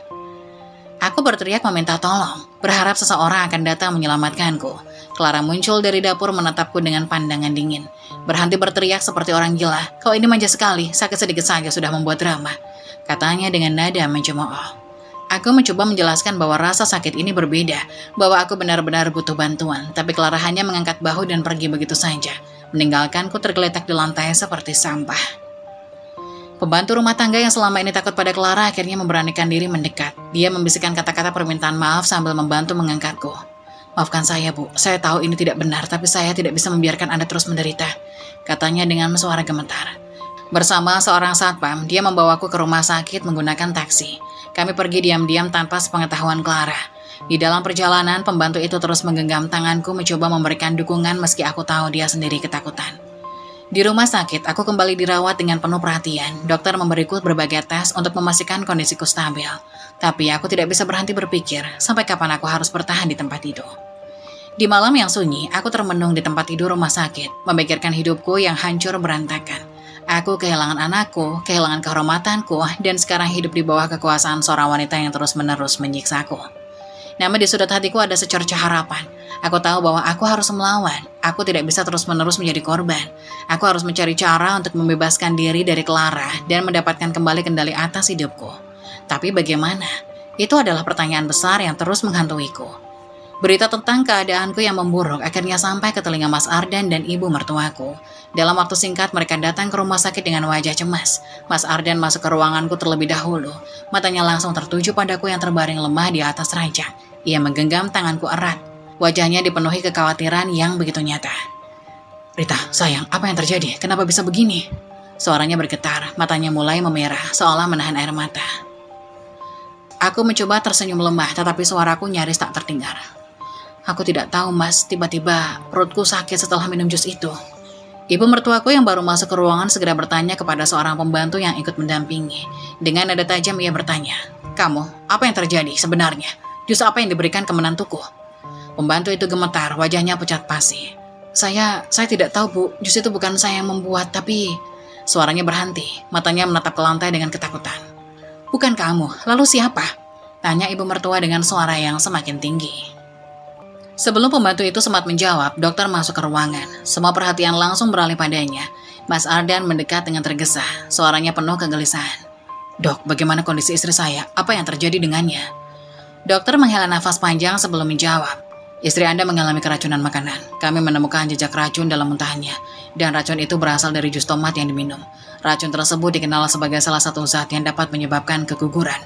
Aku berteriak meminta tolong, berharap seseorang akan datang menyelamatkanku. Clara muncul dari dapur menatapku dengan pandangan dingin. Berhenti berteriak seperti orang gila. Kau ini manja sekali, sakit sedikit saja sudah membuat drama. Katanya dengan nada mencemooh. Aku mencoba menjelaskan bahwa rasa sakit ini berbeda, bahwa aku benar-benar butuh bantuan. Tapi Clara hanya mengangkat bahu dan pergi begitu saja, meninggalkanku tergeletak di lantai seperti sampah. Pembantu rumah tangga yang selama ini takut pada Clara akhirnya memberanikan diri mendekat. Dia membisikkan kata-kata permintaan maaf sambil membantu mengangkatku. Maafkan saya, Bu. Saya tahu ini tidak benar, tapi saya tidak bisa membiarkan Anda terus menderita. Katanya dengan suara gemetar. Bersama seorang satpam, dia membawaku ke rumah sakit menggunakan taksi. Kami pergi diam-diam tanpa sepengetahuan Clara. Di dalam perjalanan, pembantu itu terus menggenggam tanganku mencoba memberikan dukungan meski aku tahu dia sendiri ketakutan. Di rumah sakit, aku kembali dirawat dengan penuh perhatian. Dokter memberiku berbagai tes untuk memastikan kondisiku stabil. Tapi aku tidak bisa berhenti berpikir sampai kapan aku harus bertahan di tempat itu. Di malam yang sunyi, aku termenung di tempat tidur rumah sakit, memikirkan hidupku yang hancur berantakan. Aku kehilangan anakku, kehilangan kehormatanku, dan sekarang hidup di bawah kekuasaan seorang wanita yang terus-menerus menyiksaku. Namun di sudut hatiku ada secercah harapan. Aku tahu bahwa aku harus melawan. Aku tidak bisa terus-menerus menjadi korban. Aku harus mencari cara untuk membebaskan diri dari Clara dan mendapatkan kembali kendali atas hidupku. Tapi bagaimana? Itu adalah pertanyaan besar yang terus menghantuiku. Berita tentang keadaanku yang memburuk akhirnya sampai ke telinga Mas Ardan dan ibu mertuaku. Dalam waktu singkat mereka datang ke rumah sakit dengan wajah cemas. Mas Ardan masuk ke ruanganku terlebih dahulu. Matanya langsung tertuju padaku yang terbaring lemah di atas ranjang. Ia menggenggam tanganku erat. Wajahnya dipenuhi kekhawatiran yang begitu nyata. "Rita, sayang, apa yang terjadi? Kenapa bisa begini?" Suaranya bergetar, matanya mulai memerah, seolah menahan air mata. Aku mencoba tersenyum lemah, tetapi suaraku nyaris tak terdengar. "Aku tidak tahu, Mas. Tiba-tiba perutku sakit setelah minum jus itu." Ibu mertuaku yang baru masuk ke ruangan segera bertanya kepada seorang pembantu yang ikut mendampingi. Dengan nada tajam ia bertanya, "Kamu, apa yang terjadi sebenarnya? Jus apa yang diberikan ke menantuku?" Pembantu itu gemetar, wajahnya pucat pasi. Saya tidak tahu, Bu. Jus itu bukan saya yang membuat, tapi..." Suaranya berhenti, matanya menatap ke lantai dengan ketakutan. "Bukan kamu, lalu siapa?" tanya ibu mertua dengan suara yang semakin tinggi. Sebelum pembantu itu sempat menjawab, dokter masuk ke ruangan. Semua perhatian langsung beralih padanya. Mas Ardan mendekat dengan tergesa, suaranya penuh kegelisahan. "Dok, bagaimana kondisi istri saya? Apa yang terjadi dengannya?" Dokter menghela nafas panjang sebelum menjawab. "Istri Anda mengalami keracunan makanan. Kami menemukan jejak racun dalam muntahannya, dan racun itu berasal dari jus tomat yang diminum. Racun tersebut dikenal sebagai salah satu zat yang dapat menyebabkan keguguran."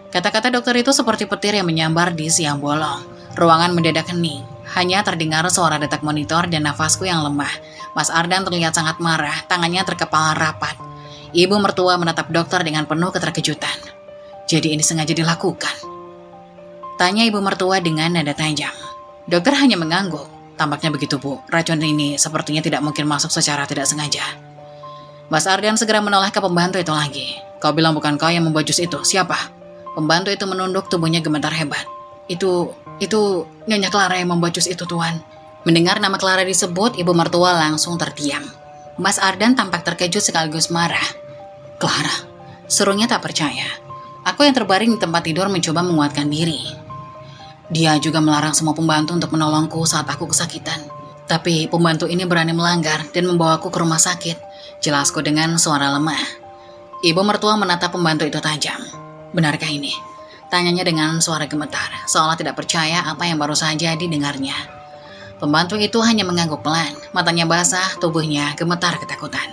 Kata-kata dokter itu seperti petir yang menyambar di siang bolong. Ruangan mendadak hening. Hanya terdengar suara detak monitor dan nafasku yang lemah. Mas Ardan terlihat sangat marah, tangannya terkepal rapat. Ibu mertua menatap dokter dengan penuh keterkejutan. "Jadi ini sengaja dilakukan?" tanya ibu mertua dengan nada tajam. Dokter hanya mengangguk. "Tampaknya begitu, Bu. Racun ini sepertinya tidak mungkin masuk secara tidak sengaja." Mas Ardan segera menoleh ke pembantu itu lagi. "Kau bilang bukan kau yang membuat jus itu. Siapa?" Pembantu itu menunduk, tubuhnya gemetar hebat. Itu Nyonya Clara yang membuat jus itu, Tuan." Mendengar nama Clara disebut, ibu mertua langsung terdiam. Mas Ardan tampak terkejut sekaligus marah. "Clara?" serunya tak percaya. Aku yang terbaring di tempat tidur mencoba menguatkan diri. "Dia juga melarang semua pembantu untuk menolongku saat aku kesakitan. Tapi pembantu ini berani melanggar dan membawaku ke rumah sakit," jelasku dengan suara lemah. Ibu mertua menatap pembantu itu tajam. "Benarkah ini?" tanyanya dengan suara gemetar, seolah tidak percaya apa yang baru saja didengarnya. Pembantu itu hanya mengangguk pelan, matanya basah, tubuhnya gemetar ketakutan.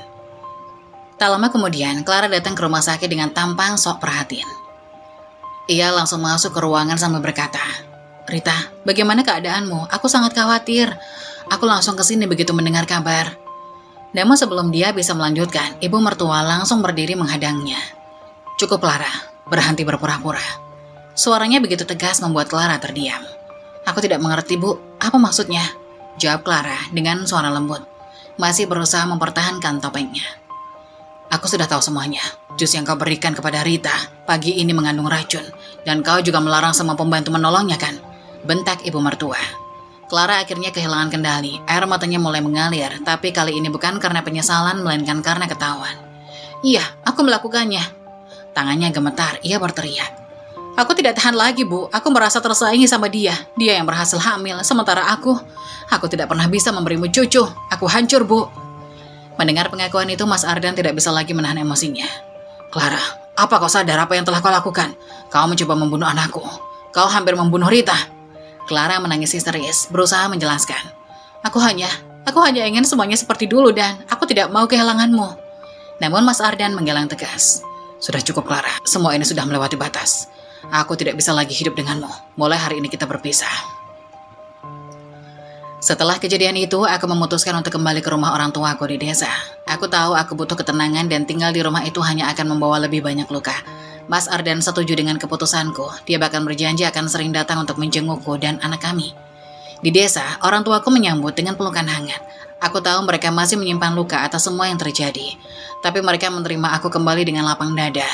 Tak lama kemudian, Clara datang ke rumah sakit dengan tampang sok perhatian. Ia langsung masuk ke ruangan sambil berkata, "Rita, bagaimana keadaanmu? Aku sangat khawatir. Aku langsung ke sini begitu mendengar kabar." Namun sebelum dia bisa melanjutkan, ibu mertua langsung berdiri menghadangnya. "Cukup, Clara, berhenti berpura-pura." Suaranya begitu tegas membuat Clara terdiam. "Aku tidak mengerti, Bu. Apa maksudnya?" jawab Clara dengan suara lembut, masih berusaha mempertahankan topengnya. "Aku sudah tahu semuanya. Jus yang kau berikan kepada Rita pagi ini mengandung racun, dan kau juga melarang semua pembantu menolongnya, kan?" bentak ibu mertua. Clara akhirnya kehilangan kendali. Air matanya mulai mengalir, tapi kali ini bukan karena penyesalan, melainkan karena ketahuan. "Iya, aku melakukannya." Tangannya gemetar, ia berteriak. "Aku tidak tahan lagi, Bu. Aku merasa tersaingi sama dia. Dia yang berhasil hamil, sementara aku tidak pernah bisa memberimu cucu. Aku hancur, Bu." Mendengar pengakuan itu, Mas Ardan tidak bisa lagi menahan emosinya. "Clara, apa kau sadar apa yang telah kau lakukan? Kau mencoba membunuh anakku. Kau hampir membunuh Rita." Clara menangis histeris, berusaha menjelaskan. Aku hanya ingin semuanya seperti dulu dan aku tidak mau kehilanganmu." Namun Mas Ardan menggeleng tegas. "Sudah cukup, Clara. Semua ini sudah melewati batas. Aku tidak bisa lagi hidup denganmu. Mulai hari ini kita berpisah." Setelah kejadian itu, aku memutuskan untuk kembali ke rumah orang tuaku di desa. Aku tahu aku butuh ketenangan dan tinggal di rumah itu hanya akan membawa lebih banyak luka. Mas Ardan setuju dengan keputusanku. Dia bahkan berjanji akan sering datang untuk menjengukku dan anak kami. Di desa, orang tuaku menyambut dengan pelukan hangat. Aku tahu mereka masih menyimpan luka atas semua yang terjadi, tapi mereka menerima aku kembali dengan lapang dada.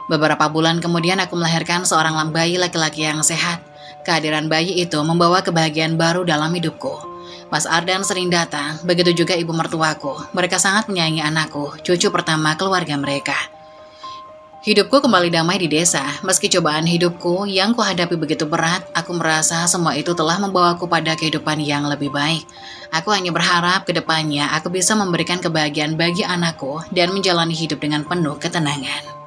Beberapa bulan kemudian aku melahirkan seorang bayi laki-laki yang sehat. Kehadiran bayi itu membawa kebahagiaan baru dalam hidupku. Mas Ardan sering datang, begitu juga ibu mertuaku. Mereka sangat menyayangi anakku, cucu pertama keluarga mereka. Hidupku kembali damai di desa. Meski cobaan hidupku yang kuhadapi begitu berat, aku merasa semua itu telah membawaku pada kehidupan yang lebih baik. Aku hanya berharap ke depannya aku bisa memberikan kebahagiaan bagi anakku dan menjalani hidup dengan penuh ketenangan.